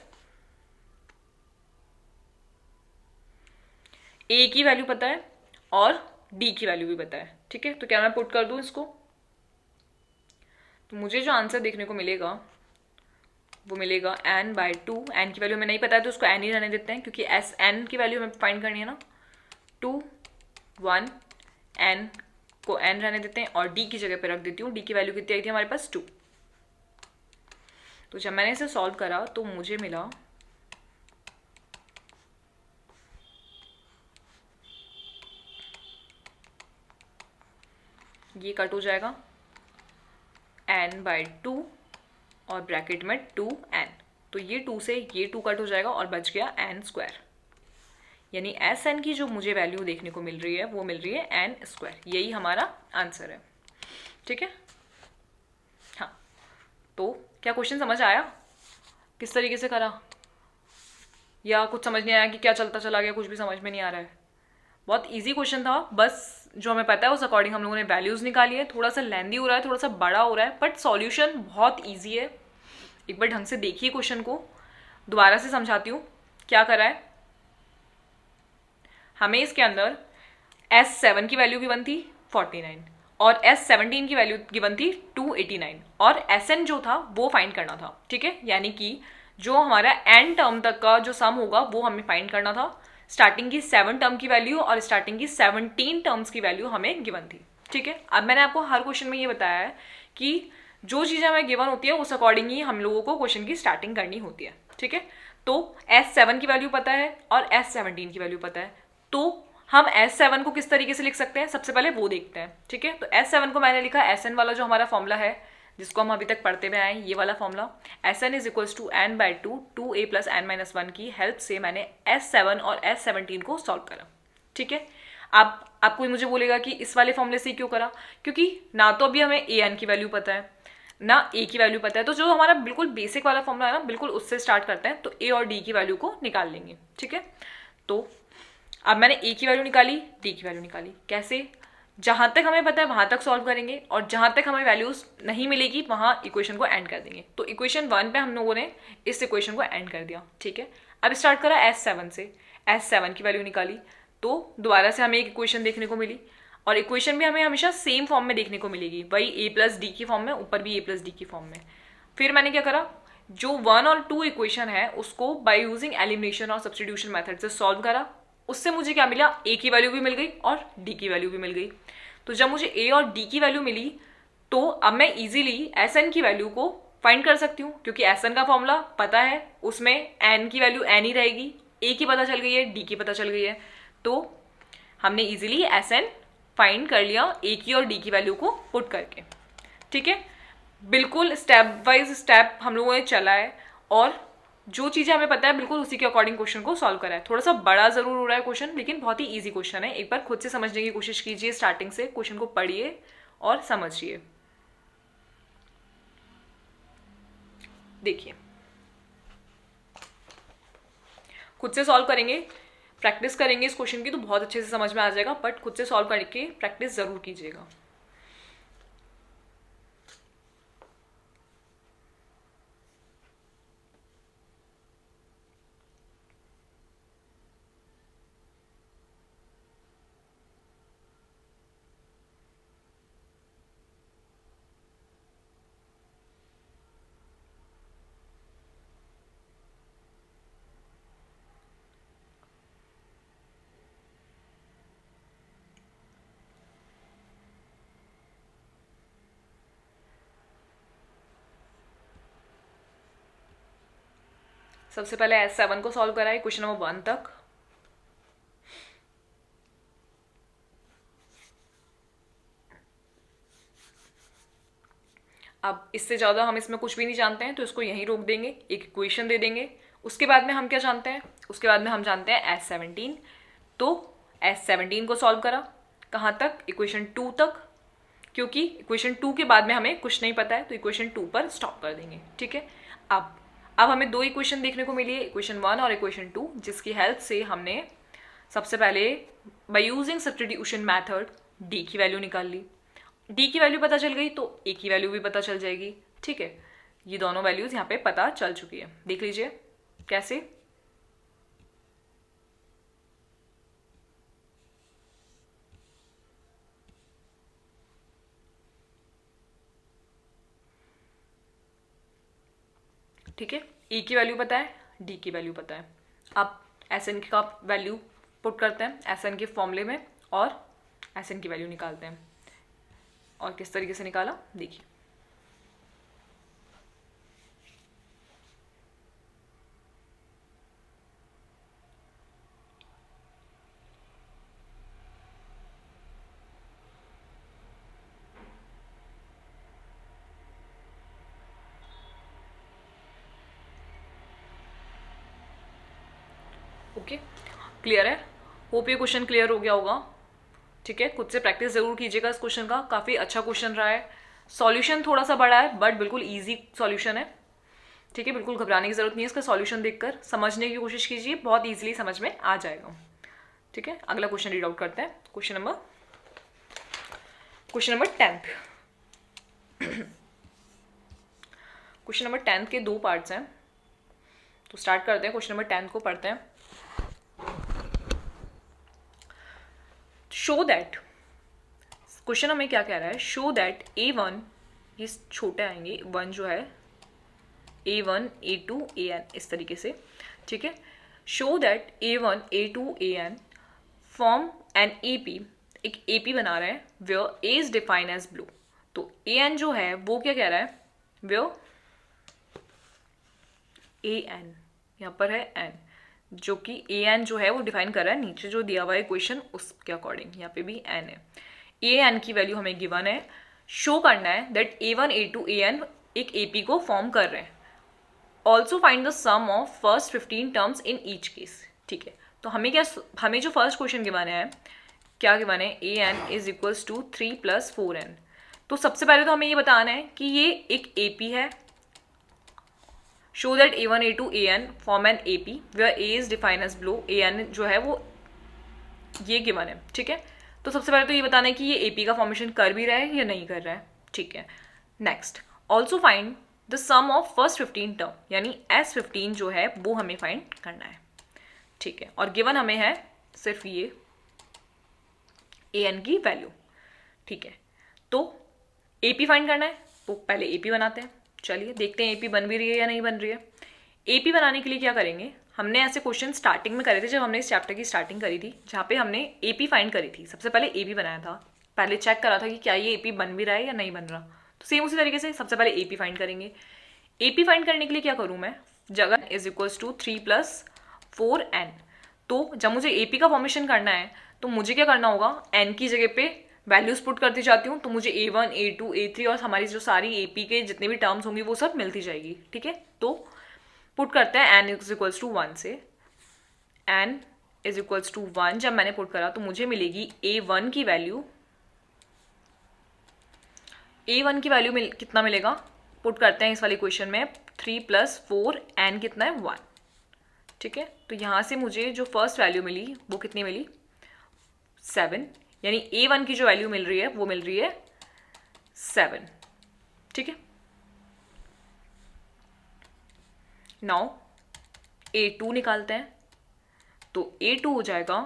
[SPEAKER 1] a की वैल्यू पता है और d की वैल्यू भी पता है। ठीक है, तो क्या मैं पुट कर दूं इसको? तो मुझे जो आंसर देखने को मिलेगा वो मिलेगा n/2। n की वैल्यू हमें नहीं पता है तो उसको n ही रहने देते हैं, क्योंकि n की वैल्यू हमें फाइंड करनी है ना। 2 1 n को n रहने देते हैं और d की जगह पे रख देती हूँ। d की वैल्यू कितनी आई थी हमारे पास? 2। तो जब मैंने इसे सॉल्व करा तो मुझे मिला ये कट हो जाएगा n/2 और ब्रैकेट में 2n। तो ये 2 से ये 2 कट हो जाएगा और बच गया n²। यानी Sn की जो मुझे वैल्यू देखने को मिल रही है वो मिल रही है n²। यही हमारा आंसर है। ठीक है, हाँ। तो क्या क्वेश्चन समझ आया किस तरीके से करा, या कुछ समझ नहीं आया कि क्या चलता चला गया, कुछ भी समझ में नहीं आ रहा है? बहुत इजी क्वेश्चन था, बस जो हमें पता है उस अकॉर्डिंग हम लोगों ने वैल्यूज निकाली है। थोड़ा सा लेंदी हो रहा है, थोड़ा सा बड़ा हो रहा है, बट सॉल्यूशन बहुत इजी है। एक बार ढंग से देखिए क्वेश्चन को, दोबारा से समझाती हूँ क्या करा है। हमें इसके अंदर S7 की वैल्यू गिवन थी 49 और S17 की वैल्यू गिवन थी 289 और Sn जो था वो फाइंड करना था। ठीक है, यानी कि जो हमारा n टर्म तक का जो सम होगा वो हमें फाइंड करना था। स्टार्टिंग की 7 टर्म की वैल्यू और स्टार्टिंग की 17 टर्म्स की वैल्यू हमें गिवन थी। ठीक है, अब मैंने आपको हर क्वेश्चन में ये बताया है कि जो चीज़ें हमें गिवन होती है उस अकॉर्डिंग ही हम लोगों को क्वेश्चन की स्टार्टिंग करनी होती है। ठीक है, तो S7 की वैल्यू पता है और S17 की वैल्यू पता है, तो हम S7 को किस तरीके से लिख सकते हैं सबसे पहले वो देखते हैं। ठीक है, तो S7 को मैंने लिखा Sn वाला जो हमारा फॉर्मूला है जिसको हम अभी तक पढ़ते हुए आए, ये वाला formula Sn is equals to n/2 2a plus n-1 की हेल्प से मैंने S7 और S17 को सॉल्व करा। ठीक है, अब आपको मुझे बोलेगा कि इस वाले फॉर्मूले से क्यों करा, क्योंकि ना तो अभी हमें an की वैल्यू पता है ना a की वैल्यू पता है, तो जो हमारा बिल्कुल बेसिक वाला फॉर्मूला है ना बिल्कुल उससे स्टार्ट करते हैं। तो a और d की वैल्यू को निकाल लेंगे। ठीक है, तो अब मैंने a की वैल्यू निकाली, d की वैल्यू निकाली। कैसे? जहां तक हमें पता है वहां तक सॉल्व करेंगे और जहां तक हमें वैल्यूज नहीं मिलेगी वहां इक्वेशन को एंड कर देंगे। तो इक्वेशन 1 पे हम लोगों ने इस इक्वेशन को एंड कर दिया। ठीक है, अब स्टार्ट करा S7 से, S7 की वैल्यू निकाली तो दोबारा से हमें एक इक्वेशन देखने को मिली और इक्वेशन भी हमें हमेशा सेम फॉर्म में देखने को मिलेगी, वही a प्लस डी की फॉर्म में, ऊपर भी a प्लस डी की फॉर्म में। फिर मैंने क्या करा, जो 1 और 2 इक्वेशन है उसको बाय यूजिंग एलिमिनेशन और सब्स्टिट्यूशन मेथड से सॉल्व करा। उससे मुझे क्या मिला, a की वैल्यू भी मिल गई और d की वैल्यू भी मिल गई। तो जब मुझे a और d की वैल्यू मिली तो अब मैं इजीली Sn की वैल्यू को फाइंड कर सकती हूँ, क्योंकि Sn का फॉर्मूला पता है, उसमें n की वैल्यू n ही रहेगी, a की पता चल गई है, d की पता चल गई है। तो हमने इजीली Sn फाइंड कर लिया a की और d की वैल्यू को पुट करके। ठीक है, बिल्कुल स्टेप वाइज स्टेप हम लोगों ने चला है और जो चीज़ें हमें पता है बिल्कुल उसी के अकॉर्डिंग क्वेश्चन को सॉल्व करा है। थोड़ा सा बड़ा जरूर हो रहा है क्वेश्चन, लेकिन बहुत ही इजी क्वेश्चन है। एक बार खुद से समझने की कोशिश कीजिए, स्टार्टिंग से क्वेश्चन को पढ़िए और समझिए। देखिए, खुद से सॉल्व करेंगे, प्रैक्टिस करेंगे इस क्वेश्चन की तो बहुत अच्छे से समझ में आ जाएगा, बट खुद से सॉल्व करके प्रैक्टिस जरूर कीजिएगा। सबसे पहले S7 को सॉल्व करा है क्वेश्चन नंबर 1 तक। अब इससे ज़्यादा हम इसमें कुछ भी नहीं जानते हैं तो इसको यहीं रोक देंगे, एक इक्वेशन दे देंगे। उसके बाद में हम क्या जानते हैं, उसके बाद में हम जानते हैं S17। तो S17 को सॉल्व करा कहाँ तक, इक्वेशन 2 तक, क्योंकि इक्वेशन 2 के बाद में हमें कुछ नहीं पता है तो इक्वेशन 2 पर स्टॉप कर देंगे। ठीक है, अब हमें दो इक्वेशन देखने को मिली है, इक्वेशन 1 और इक्वेशन 2, जिसकी हेल्प से हमने सबसे पहले by using substitution method D की वैल्यू निकाल ली। डी की वैल्यू पता चल गई तो ए की वैल्यू भी पता चल जाएगी। ठीक है, ये दोनों वैल्यूज यहाँ पे पता चल चुकी है। देख लीजिए कैसे। ठीक है, ई की वैल्यू पता है, डी की वैल्यू पता है। अब एस एन का वैल्यू पुट करते हैं एस एन के फॉर्मूले में और एस एन की वैल्यू निकालते हैं। और किस तरीके से निकाला देखिए। ओके, क्लियर है? होप ये क्वेश्चन क्लियर हो गया होगा। ठीक है, खुद से प्रैक्टिस जरूर कीजिएगा इस क्वेश्चन का, काफ़ी अच्छा क्वेश्चन रहा है। सॉल्यूशन थोड़ा सा बड़ा है बट बिल्कुल इजी सॉल्यूशन है। ठीक है, बिल्कुल घबराने की जरूरत नहीं है, इसका सॉल्यूशन देखकर समझने की कोशिश कीजिए, बहुत इजीली समझ में आ जाएगा। ठीक है, अगला क्वेश्चन रीड आउट करते हैं। Question number 10th। Question number 10th के दो पार्ट्स हैं, तो स्टार्ट करते हैं। क्वेश्चन नंबर 10th को पढ़ते हैं। शो दैट, क्वेश्चन हमें क्या कह रहा है, शो दैट A1, ये छोटे आएंगे 1 जो है, A1 A2 AN इस तरीके से। ठीक है, show that A1 A2 AN form an AP, एक AP बना रहे हैं where A is define as blue. तो AN जो है वो क्या कह रहा है, वेयर AN, यहाँ पर है N, जो कि AN जो है वो डिफाइन कर रहा है नीचे जो दिया हुआ है क्वेश्चन उसके अकॉर्डिंग, यहाँ पे भी N है। AN की वैल्यू हमें गिवन है, शो करना है दैट A1 A2 AN एक AP को फॉर्म कर रहे हैं। Also find the sum of first 15 terms in each case. ठीक है, तो हमें जो फर्स्ट क्वेश्चन गिवन है, क्या गिवन है, AN is equals to 3 + 4N। तो सबसे पहले तो हमें ये बताना है कि ये एक AP है। Show that A1 A2 AN form an AP where A is define as blue, AN जो है वो ये गिवन है। ठीक है, तो सबसे पहले तो ये बताना है कि ये AP का फॉर्मेशन कर भी रहा है या नहीं कर रहा है। ठीक है, next also find the sum of first 15 term, यानी S15 जो है वो हमें फाइंड करना है। ठीक है, और गिवन हमें है सिर्फ ये AN की वैल्यू। ठीक है, तो AP फाइंड करना है तो पहले AP बनाते हैं। चलिए देखते हैं AP बन भी रही है या नहीं बन रही है। AP बनाने के लिए क्या करेंगे, हमने ऐसे क्वेश्चन स्टार्टिंग में करे थे जब हमने इस चैप्टर की स्टार्टिंग करी थी, जहाँ पे हमने AP फाइंड करी थी। सबसे पहले AP बनाया था, पहले चेक करा था कि क्या ये AP बन भी रहा है या नहीं बन रहा। तो सेम उसी तरीके से सबसे पहले AP फाइंड करेंगे। AP फाइंड करने के लिए क्या करूँ मैं, जगह इज इक्वल्स टू 3 + 4N। तो जब मुझे AP का फॉर्मेशन करना है तो मुझे क्या करना होगा, N की जगह पे वैल्यूज पुट करती जाती हूँ, तो मुझे A1 A2 A3 और हमारी जो सारी AP के जितने भी टर्म्स होंगी वो सब मिलती जाएगी। ठीक है, तो पुट करते हैं N इज इक्वल्स टू 1 से। N इज इक्वल्स टू 1 जब मैंने पुट करा तो मुझे मिलेगी A1 की वैल्यू, A1 की वैल्यू कितना मिलेगा, पुट करते हैं इस वाले क्वेश्चन में 3 + 4N कितना है 1। ठीक है, तो यहाँ से मुझे जो फर्स्ट वैल्यू मिली वो कितनी मिली 7, यानी A1 की जो वैल्यू मिल रही है वो मिल रही है 7। ठीक है, नाउ A2 निकालते हैं, तो A2 हो जाएगा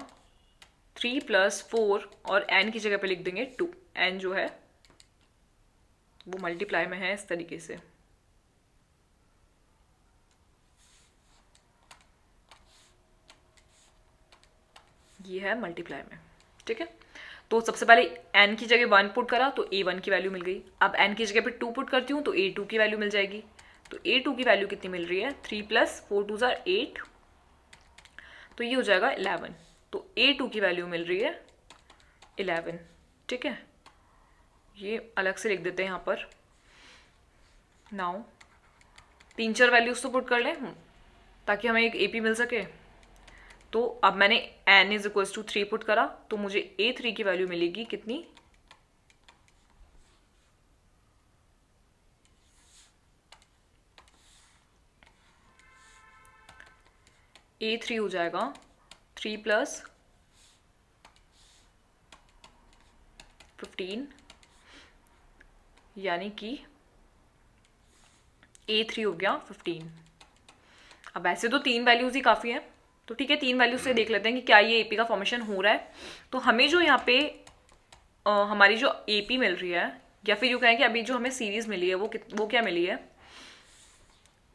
[SPEAKER 1] 3 + 4 और N की जगह पे लिख देंगे 2। N जो है वो मल्टीप्लाई में है इस तरीके से। ये है मल्टीप्लाई में। ठीक है, तो सबसे पहले N की जगह 1 पुट करा तो A1 की वैल्यू मिल गई। अब N की जगह पे 2 पुट करती हूँ तो A2 की वैल्यू मिल जाएगी। तो A2 की वैल्यू कितनी मिल रही है, 3 + 4 2 = 8, तो ये हो जाएगा 11। तो A2 की वैल्यू मिल रही है 11। ठीक है, ये अलग से लिख देते हैं यहाँ पर। नाउ 3-4 वैल्यूज तो पुट कर लें ताकि हमें एक AP मिल सके। तो अब मैंने n is equals to 3 put करा तो मुझे A3 की वैल्यू मिलेगी कितनी, A3 हो जाएगा 3 + 15 यानी कि A3 हो गया 15। अब ऐसे तो 3 वैल्यूज़ ही काफ़ी हैं, तो ठीक है 3 वैल्यूज से देख लेते हैं कि क्या ये AP का फॉर्मेशन हो रहा है। तो हमें जो यहाँ पे हमारी जो AP मिल रही है, या फिर यूँ कहें कि अभी जो हमें सीरीज़ मिली है वो क्या मिली है,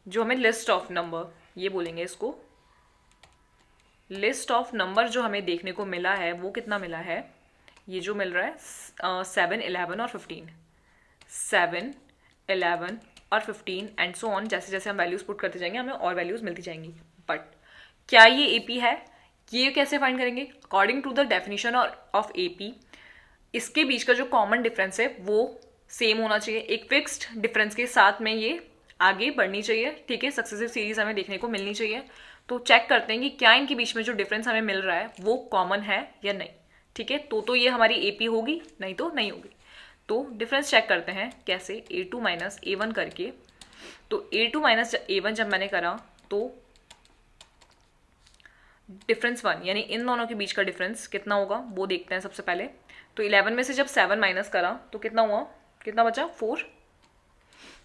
[SPEAKER 1] जो हमें लिस्ट ऑफ नंबर, ये बोलेंगे इसको, लिस्ट ऑफ नंबर जो हमें देखने को मिला है वो कितना मिला है, ये जो मिल रहा है 7, 11 और 15, 7, 11 और 15 एंड सो ऑन। जैसे जैसे हम वैल्यूज़ पुट करते जाएंगे हमें और वैल्यूज़ मिलती जाएंगी। बट क्या ये AP है, ये कैसे फाइंड करेंगे? According to the definition of AP, इसके बीच का जो कॉमन डिफरेंस है वो सेम होना चाहिए, एक फिक्स्ड डिफरेंस के साथ में ये आगे बढ़नी चाहिए, ठीक है, सक्सेसिव सीरीज हमें देखने को मिलनी चाहिए। तो चेक करते हैं कि क्या इनके बीच में जो डिफरेंस हमें मिल रहा है वो कॉमन है या नहीं, ठीक है। तो ये हमारी AP होगी, नहीं तो नहीं होगी। तो डिफरेंस चेक करते हैं कैसे, A2 - A1 करके। तो A2 - A1 जब मैंने करा तो डिफरेंस 1 यानी इन दोनों के बीच का डिफरेंस कितना होगा वो देखते हैं सबसे पहले। तो 11 में से जब 7 माइनस करा तो कितना हुआ, कितना बचा, 4,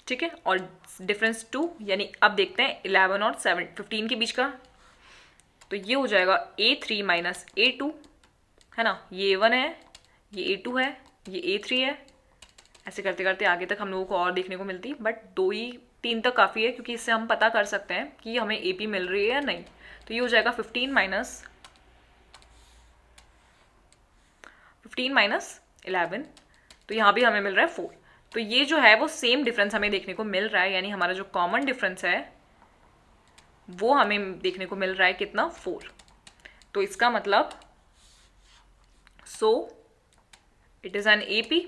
[SPEAKER 1] ठीक है। और डिफरेंस 2 यानी अब देखते हैं 11 और 15 के बीच का, तो ये हो जाएगा A3 - A2, है ना, ये A1 है, ये A2 है, ये A3 है। ऐसे करते करते आगे तक हम लोगों को और देखने को मिलती, बट 3 तक काफ़ी है क्योंकि इससे हम पता कर सकते हैं कि हमें AP मिल रही है या नहीं। तो ये हो जाएगा 15 - 11, तो यहाँ भी हमें मिल रहा है 4। तो ये जो है वो सेम डिफरेंस हमें देखने को मिल रहा है, यानी हमारा जो कॉमन डिफरेंस है वो हमें देखने को मिल रहा है कितना, 4। तो इसका मतलब so it is an AP।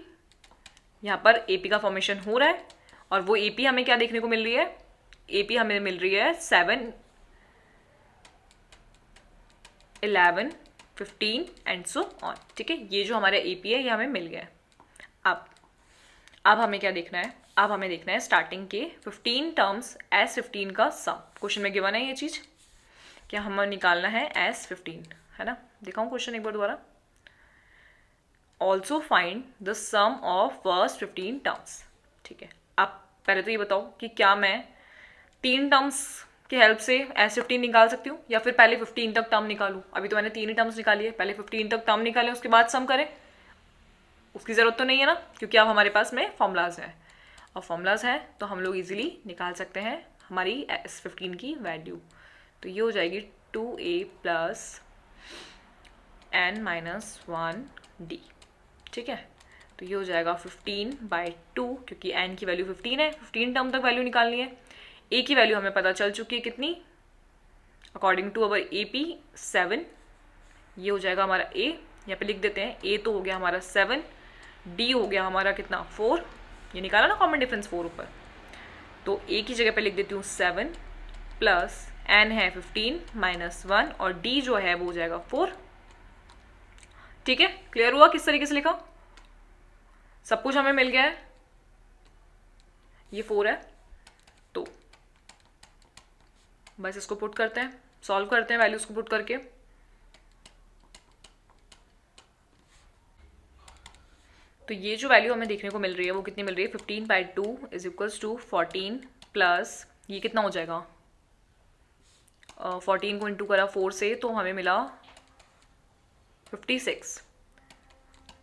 [SPEAKER 1] यहाँ पर AP का फॉर्मेशन हो रहा है और वो AP हमें क्या देखने को मिल रही है, AP हमें मिल रही है 7, 11, 15 एंड सो ऑन, ठीक है। ये जो हमारा AP है ये हमें मिल गया है। अब हमें क्या देखना है, अब हमें देखना है स्टार्टिंग के 15 टर्म्स S15 का सम। क्वेश्चन में गिवन है ये चीज़, क्या हमें निकालना है S15, है ना। दिखाऊं क्वेश्चन एक बार दोबारा, also find the sum of first 15 terms, ठीक है। अब पहले तो ये बताओ कि क्या मैं 3 टर्म्स की हेल्प से S15 निकाल सकती हूँ या फिर पहले 15 तक टर्म निकालूँ। अभी तो मैंने 3 ही टर्म्स निकाली है, पहले 15 तक टर्म निकालें उसके बाद सम करें, उसकी ज़रूरत तो नहीं है ना, क्योंकि अब हमारे पास में फॉर्मूलाज हैं और फॉर्मूलाज हैं तो हम लोग इजीली निकाल सकते हैं हमारी S15 की वैल्यू। तो ये हो जाएगी 2A + n - 1D, ठीक है। तो ये हो जाएगा 15/2, क्योंकि n की वैल्यू 15 है, 15 टर्म तक वैल्यू निकालनी है। A की वैल्यू हमें पता चल चुकी है कितनी, अकॉर्डिंग टू अवर AP 7, ये हो जाएगा हमारा A, यहाँ पे लिख देते हैं A तो हो गया हमारा 7, D हो गया हमारा कितना, 4, ये निकाला ना कॉमन डिफरेंस 4 ऊपर, तो A की जगह पे लिख देती हूँ 7 + n है 15 - 1 और D जो है वो हो जाएगा 4, ठीक है। क्लियर हुआ किस तरीके से लिखा, सब कुछ हमें मिल गया है, ये 4 है। तो बस इसको पुट करते हैं, सॉल्व करते हैं वैल्यूज को पुट करके। तो ये जो वैल्यू हमें देखने को मिल रही है वो कितनी मिल रही है, 15/2 = 14 प्लस ये कितना हो जाएगा, 14 को इंटू करा 4 से तो हमें मिला 56,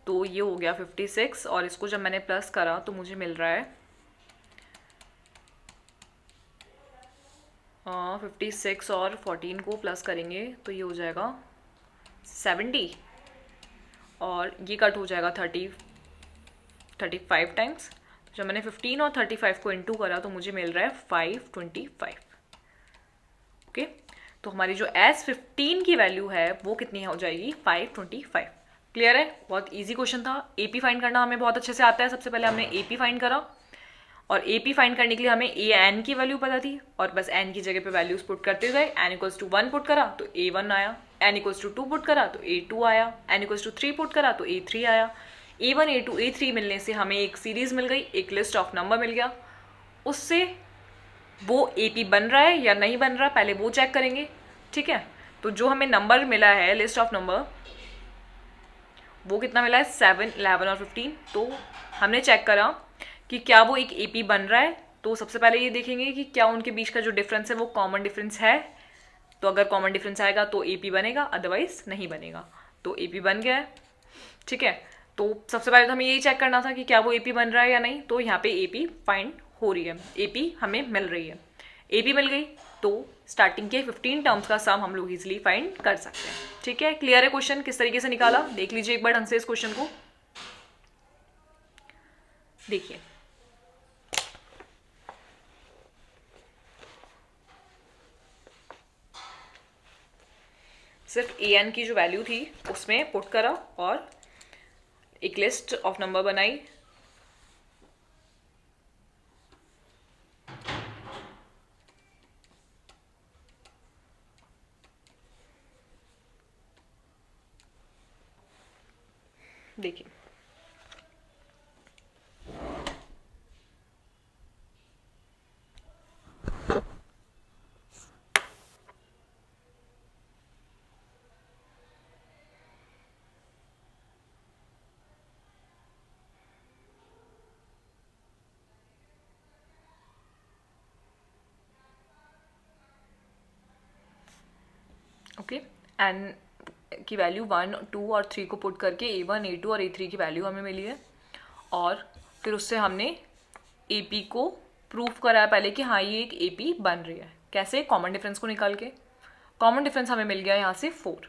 [SPEAKER 1] तो ये हो गया 56 और इसको जब मैंने प्लस करा तो मुझे मिल रहा है 56 और 14 को प्लस करेंगे तो ये हो जाएगा 70 और ये कट हो जाएगा 35 टाइम्स। तो जब मैंने 15 और 35 को इंटू करा तो मुझे मिल रहा है 525, ओके। तो हमारी जो S15 की वैल्यू है वो कितनी हो जाएगी, 525। क्लियर है, बहुत इजी क्वेश्चन था। AP फाइंड करना हमें बहुत अच्छे से आता है। सबसे पहले हमने AP फाइंड करा और ए पी फाइंड करने के लिए हमें ए एन की वैल्यू पता थी और बस एन की जगह पे वैल्यूज पुट करते गए। एन इक्वल्स टू 1 पुट करा तो ए 1 आया, एन इक्वल्स टू 2 पुट करा तो ए 2 आया, एन इक्वल्स टू 3 पुट करा तो ए 3 आया। ए 1 ए 2 ए 3 मिलने से हमें एक सीरीज मिल गई, एक लिस्ट ऑफ नंबर मिल गया। उससे वो ए पी बन रहा है या नहीं बन रहा पहले वो चेक करेंगे, ठीक है। तो जो हमें नंबर मिला है लिस्ट ऑफ नंबर वो कितना मिला है 7, 11 और 15। तो हमने चेक करा कि क्या वो एक ए पी बन रहा है। तो सबसे पहले ये देखेंगे कि क्या उनके बीच का जो डिफरेंस है वो कॉमन डिफरेंस है। तो अगर कॉमन डिफरेंस आएगा तो ए पी बनेगा, अदरवाइज नहीं बनेगा। तो ए पी बन गया है, ठीक है। तो सबसे पहले तो हमें यही चेक करना था कि क्या वो ए पी बन रहा है या नहीं। तो यहाँ पे ए पी फाइंड हो रही है, ए पी हमें मिल रही है। ए पी मिल गई तो स्टार्टिंग के 15 टर्म्स का सम हम लोग इजीली फाइंड कर सकते हैं, ठीक है। क्लियर है क्वेश्चन किस तरीके से निकाला, देख लीजिए एक बार ढंग से इस क्वेश्चन को। देखिए सिर्फ ए एन की जो वैल्यू थी उसमें पुट करा और एक लिस्ट ऑफ नंबर बनाई। देखिए ओके, एन की वैल्यू 1, 2 और 3 को पुट करके A1, A2 और A3 की वैल्यू हमें मिली है। और फिर उससे हमने ए पी को प्रूफ कराया पहले कि हाँ ये एक ए पी बन रही है। कैसे? कॉमन डिफरेंस को निकाल के। कॉमन डिफरेंस हमें मिल गया यहाँ से 4।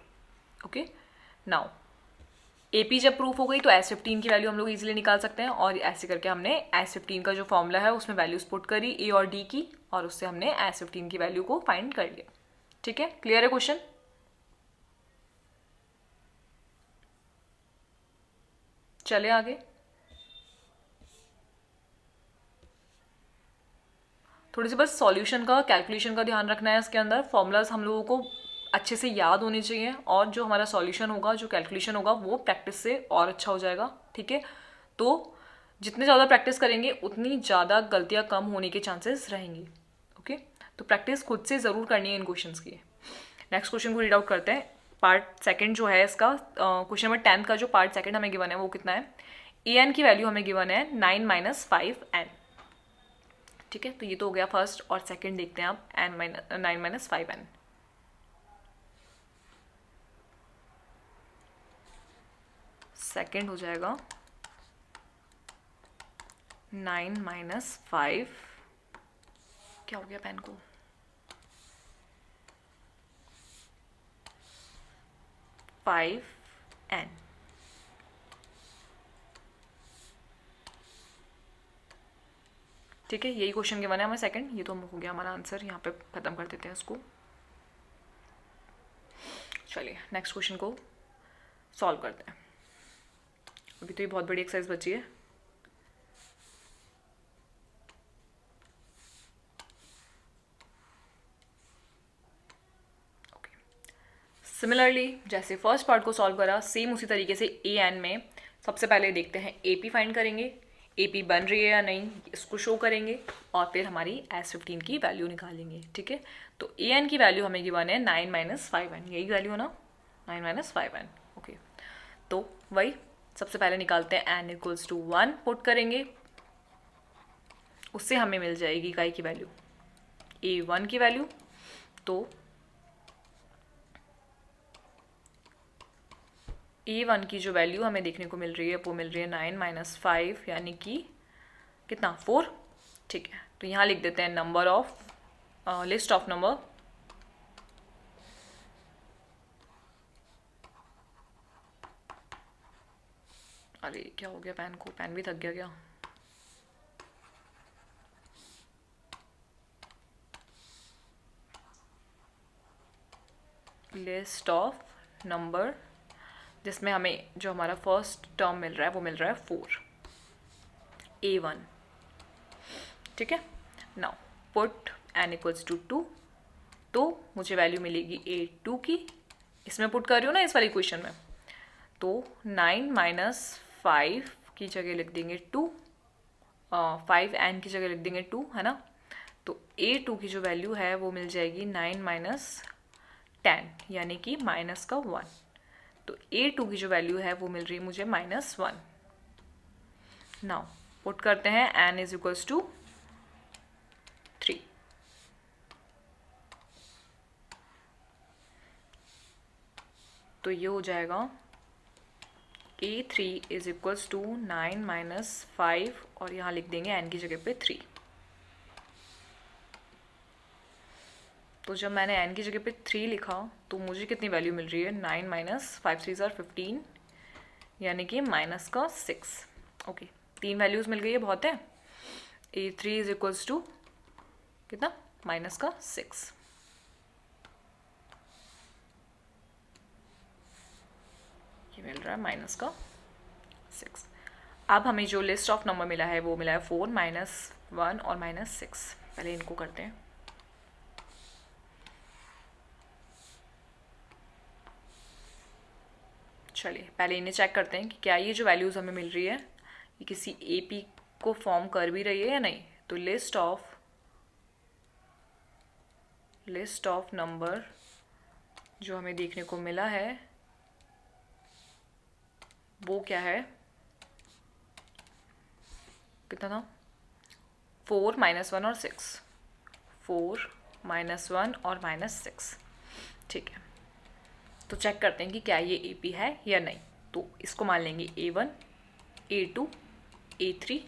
[SPEAKER 1] ओके, नाउ ए पी जब प्रूफ हो गई तो S15 की वैल्यू हम लोग इजीली निकाल सकते हैं। और ऐसे करके हमने S15 का जो फॉर्मूला है उसमें वैल्यूज पुट करी ए और डी की, और उससे हमने S15 की वैल्यू को फाइंड कर लिया, ठीक है। क्लियर है क्वेश्चन? चले आगे। थोड़ी सी बस सॉल्यूशन का, कैलकुलेशन का ध्यान रखना है इसके अंदर। फॉर्मूलाज हम लोगों को अच्छे से याद होने चाहिए और जो हमारा सॉल्यूशन होगा, जो कैलकुलेशन होगा वो प्रैक्टिस से और अच्छा हो जाएगा, ठीक है। तो जितने ज़्यादा प्रैक्टिस करेंगे उतनी ज़्यादा गलतियाँ कम होने के चांसेस रहेंगी, ओके। तो प्रैक्टिस खुद से ज़रूर करनी है इन क्वेश्चंस की। नेक्स्ट क्वेश्चन को रीड आउट करते हैं। पार्ट सेकंड जो है इसका, क्वेश्चन नंबर 10 का जो पार्ट सेकंड हमें गिवन है वो कितना है? ए एन की वैल्यू हमें गिवन है 9 - 5n, ठीक है। तो ये तो हो गया फर्स्ट, और सेकंड देखते हैं आप, 9 - 5n। सेकंड हो जाएगा 9 - 5, क्या हो गया पेन को, 5n, ठीक है। यही क्वेश्चन गिवन है हमें सेकंड। ये तो हो गया हमारा आंसर, यहाँ पे खत्म कर देते हैं इसको। चलिए नेक्स्ट क्वेश्चन को सॉल्व करते हैं। अभी तो ये बहुत बड़ी एक्सरसाइज बची है। सिमिलरली जैसे फर्स्ट पार्ट को सॉल्व करा, सेम उसी तरीके से ए एन में सबसे पहले देखते हैं ए पी फाइंड करेंगे, ए पी बन रही है या नहीं इसको शो करेंगे, और फिर हमारी S15 की वैल्यू निकालेंगे, ठीक है। तो ए एन की वैल्यू हमें गिवन है 9 - 5n, यही वैल्यू है ना, 9 - 5n, ओके। तो वही सबसे पहले निकालते हैं, n इक्वल्स टू 1 पुट करेंगे, उससे हमें मिल जाएगी काई की वैल्यू, A1 की वैल्यू। तो A1 की जो वैल्यू हमें देखने को मिल रही है वो मिल रही है 9 - 5, यानी कि कितना, 4, ठीक है। तो यहाँ लिख देते हैं number of, list of number, अरे क्या हो गया पेन को, पेन भी थक गया क्या? लिस्ट ऑफ नंबर, जिसमें हमें जो हमारा फर्स्ट टर्म मिल रहा है वो मिल रहा है 4, A1। ठीक है। Now put n equals to 2, तो मुझे वैल्यू मिलेगी A2 की, इसमें पुट कर रही हूँ ना इस वाली क्वेश्चन में, तो 9 माइनस 5 की जगह लिख देंगे 2, 5n की जगह लिख देंगे 2, है ना। तो A2 की जो वैल्यू है वो मिल जाएगी 9 माइनस 10 यानी कि माइनस का 1। तो A2 की जो वैल्यू है वो मिल रही है मुझे -1। नाउ पुट करते हैं n इज इक्वल्स टू 3। तो ये हो जाएगा A3 is equals to 9 minus 5 और यहाँ लिख देंगे n की जगह पे 3। तो जब मैंने n की जगह पे 3 लिखा तो मुझे कितनी वैल्यू मिल रही है, 9 माइनस 5 3 ज़ार 15 यानी कि माइनस का 6। ओके, 3 वैल्यूज़ मिल गई है, बहुत है। A3 इज इक्वल्स टू कितना, माइनस का 6। ये मिल रहा है माइनस का 6। अब हमें जो लिस्ट ऑफ नंबर मिला है वो मिला है 4 -1 और -6। पहले इनको करते हैं। चलिए पहले इन्हें चेक करते हैं कि क्या ये जो वैल्यूज़ हमें मिल रही है ये किसी AP को फॉर्म कर भी रही है या नहीं। तो लिस्ट ऑफ नंबर जो हमें देखने को मिला है वो क्या है, कितना था, 4 -1 और 6, 4 -1 और -6। ठीक है, तो चेक करते हैं कि क्या ये AP है या नहीं। तो इसको मान लेंगे A1, A2, A3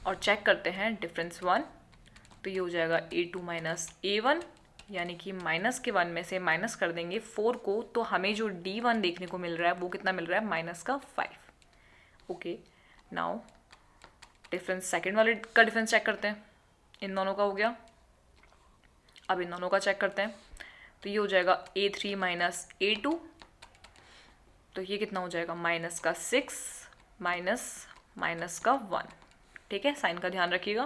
[SPEAKER 1] और चेक करते हैं डिफरेंस 1। तो ये हो जाएगा A2 माइनस A1 यानी कि माइनस के 1 में से माइनस कर देंगे 4 को, तो हमें जो D1 देखने को मिल रहा है वो कितना मिल रहा है, माइनस का 5। ओके, नाउ डिफरेंस सेकेंड वाले का डिफरेंस चेक करते हैं। इन दोनों का हो गया, अब इन दोनों का चेक करते हैं। तो ये हो जाएगा A3 माइनस A2, तो ये कितना हो जाएगा, माइनस का 6 माइनस का 1। ठीक है, साइन का ध्यान रखिएगा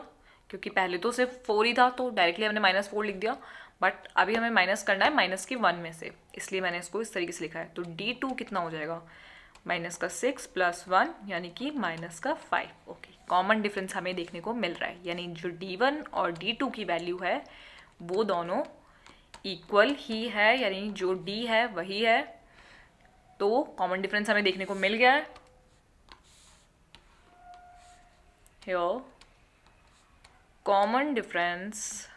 [SPEAKER 1] क्योंकि पहले तो सिर्फ 4 ही था तो डायरेक्टली हमने -4 लिख दिया, बट अभी हमें माइनस करना है माइनस की 1 में से, इसलिए मैंने इसको इस तरीके से लिखा है। तो D2 कितना हो जाएगा, माइनस का 6 + 1 यानी कि माइनस का 5। ओके, कॉमन डिफरेंस हमें देखने को मिल रहा है, यानी जो D1 और D2 की वैल्यू है वो दोनों इक्वल ही है, यानी जो D है वही है। तो कॉमन डिफरेंस हमें देखने को मिल गया है। Here common difference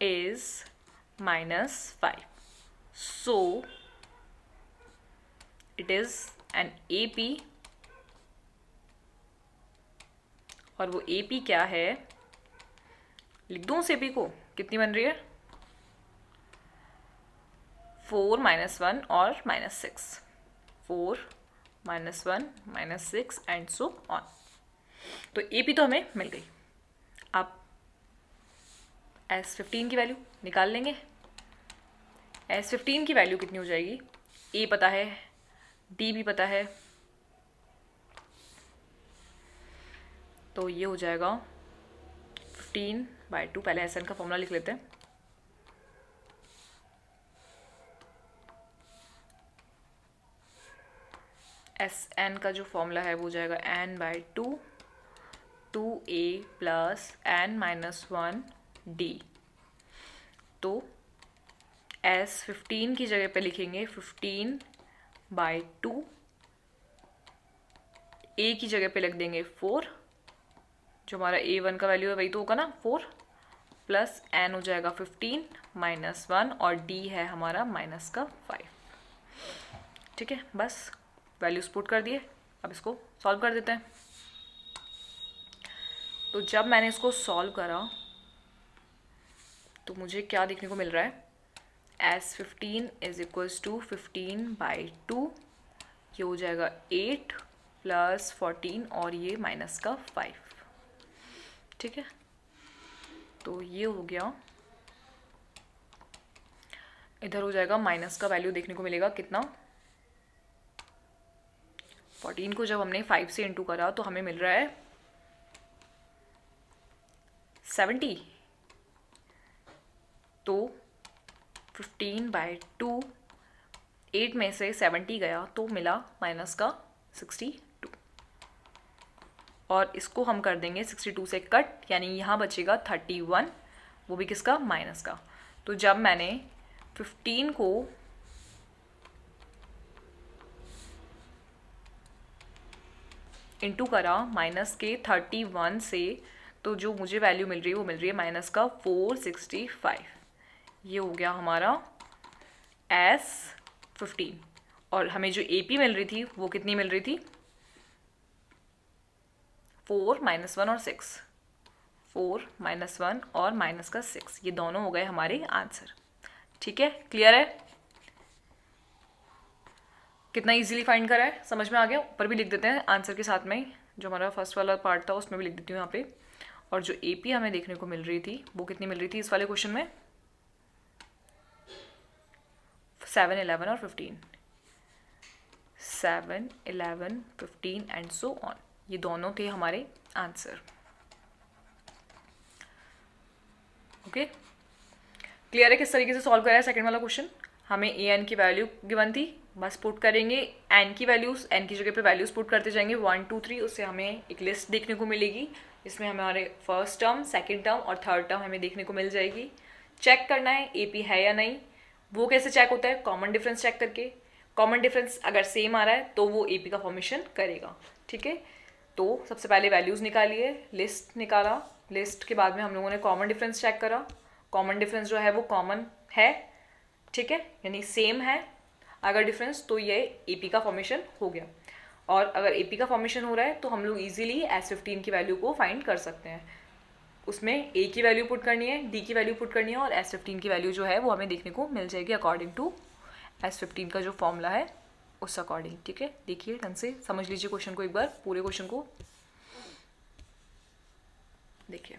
[SPEAKER 1] is -5, so it is an AP। और वो AP क्या है, लिख दूँ उस AP को, कितनी बन रही है, 4 -1 और -6, 4 -1 -6 एंड सो ऑन। तो AP तो हमें मिल गई। अब S15 की वैल्यू निकाल लेंगे। S15 की वैल्यू कितनी हो जाएगी, A पता है, D भी पता है, तो ये हो जाएगा 15/2। पहले SN का फॉर्मूला लिख लेते हैं। SN का जो फॉर्मूला है वो हो जाएगा n/2, 2A + n-1D। तो S15 की जगह पे लिखेंगे 15/2, A की जगह पे लिख देंगे 4, जो हमारा A1 का वैल्यू है वही तो होगा ना, 4 + n हो जाएगा 15 -1 और D है हमारा माइनस का 5। ठीक है, बस वैल्यूज पुट कर दिए। अब इसको सॉल्व कर देते हैं। तो जब मैंने इसको सॉल्व करा तो मुझे क्या देखने को मिल रहा है, S15 इज इक्वल्स टू 15/2, ये हो जाएगा 8 + 14 और ये माइनस का 5। ठीक है, तो ये हो गया। इधर हो जाएगा माइनस का वैल्यू देखने को मिलेगा कितना, 14 को जब हमने 5 से इंटू करा तो हमें मिल रहा है 70, तो 15/2, 8 में से 70 गया तो मिला माइनस का 62, और इसको हम कर देंगे 62 से कट, यानी यहाँ बचेगा 31, वो भी किसका, माइनस का। तो जब मैंने 15 को इंटू करा माइनस के 31 से, तो जो मुझे वैल्यू मिल रही है वो मिल रही है माइनस का 465। ये हो गया हमारा S15, और हमें जो AP मिल रही थी वो कितनी मिल रही थी, 4 -1 और 6, 4 -1 और माइनस का 6, ये दोनों हो गए हमारे आंसर। ठीक है, क्लियर है? कितना इजीली फाइंड करा है, समझ में आ गया? ऊपर भी लिख देते हैं आंसर के साथ में, जो हमारा फर्स्ट वाला पार्ट था उसमें भी लिख देती हूँ यहाँ पे। और जो AP हमें देखने को मिल रही थी वो कितनी मिल रही थी इस वाले क्वेश्चन में, 7, 11 और 15, 7, 11, 15 एंड सो ऑन, ये दोनों थे हमारे आंसर। ओके, क्लियर है किस तरीके से सॉल्व करा है सेकंड वाला क्वेश्चन? हमें AN की वैल्यू गिवन थी, बस पुट करेंगे N की वैल्यूज, N की जगह पे वैल्यूज पुट करते जाएंगे 1, 2, 3, उससे हमें एक लिस्ट देखने को मिलेगी। इसमें हमारे फर्स्ट टर्म, सेकंड टर्म और थर्ड टर्म हमें देखने को मिल जाएगी। चेक करना है AP है या नहीं। वो कैसे चेक होता है, कॉमन डिफरेंस चेक करके। कॉमन डिफरेंस अगर सेम आ रहा है तो वो AP का फॉर्मेशन करेगा। ठीक है, तो सबसे पहले वैल्यूज निकालिए, लिस्ट निकाला, लिस्ट के बाद में हम लोगों ने कॉमन डिफरेंस चेक करा। कॉमन डिफरेंस जो है वो कॉमन है, ठीक है, यानी सेम है अगर डिफरेंस, तो ये AP का फॉर्मेशन हो गया। और अगर AP का फॉर्मेशन हो रहा है तो हम लोग इजीली S15 की वैल्यू को फाइंड कर सकते हैं। उसमें A की वैल्यू पुट करनी है, D की वैल्यू पुट करनी है, और S15 की वैल्यू जो है वो हमें देखने को मिल जाएगी अकॉर्डिंग टू S15 का जो फॉर्मूला है उस अकॉर्डिंग। ठीक है, देखिए ढंग से समझ लीजिए क्वेश्चन को, एक बार पूरे क्वेश्चन को देखिए।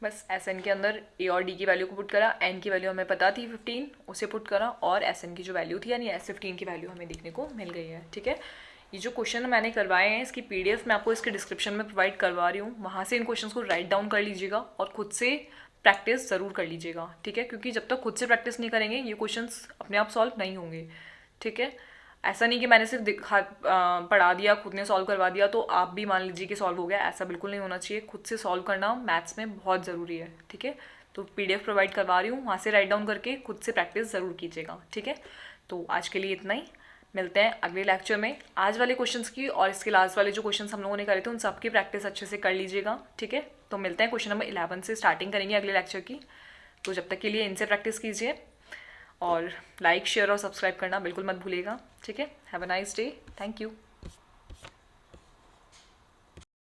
[SPEAKER 1] बस SN के अंदर A और D की वैल्यू को पुट करा, N की वैल्यू हमें पता थी 15, उसे पुट करा, और SN की जो वैल्यू थी यानी S15 की वैल्यू हमें देखने को मिल गई है। ठीक है, ये जो क्वेश्चन मैंने करवाए हैं इसकी PDF मैं आपको इसके डिस्क्रिप्शन में प्रोवाइड करवा रही हूँ, वहाँ से इन क्वेश्चन को राइट डाउन कर लीजिएगा और खुद से प्रैक्टिस ज़रूर कर लीजिएगा। ठीक है, क्योंकि जब तक खुद से प्रैक्टिस नहीं करेंगे ये क्वेश्चन अपने आप सॉल्व नहीं होंगे। ठीक है, ऐसा नहीं कि मैंने सिर्फ पढ़ा दिया, खुद ने सॉल्व करवा दिया तो आप भी मान लीजिए कि सॉल्व हो गया, ऐसा बिल्कुल नहीं होना चाहिए। खुद से सॉल्व करना मैथ्स में बहुत ज़रूरी है। ठीक है, तो PDF प्रोवाइड करवा रही हूँ, वहाँ से राइट डाउन करके खुद से प्रैक्टिस ज़रूर कीजिएगा। ठीक है, तो आज के लिए इतना ही, मिलते हैं अगले लेक्चर में। आज वाले क्वेश्चंस की और इसके लास्ट वाले जो क्वेश्चंस हम लोगों ने करे थे उन सबकी प्रैक्टिस अच्छे से कर लीजिएगा। ठीक है, तो मिलते हैं क्वेश्चन नंबर 11 से स्टार्टिंग करेंगे अगले लेक्चर की। तो जब तक के लिए इनसे प्रैक्टिस कीजिए, और लाइक, शेयर और सब्सक्राइब करना बिल्कुल मत भूलिएगा। ठीक है, have a nice day, thank you.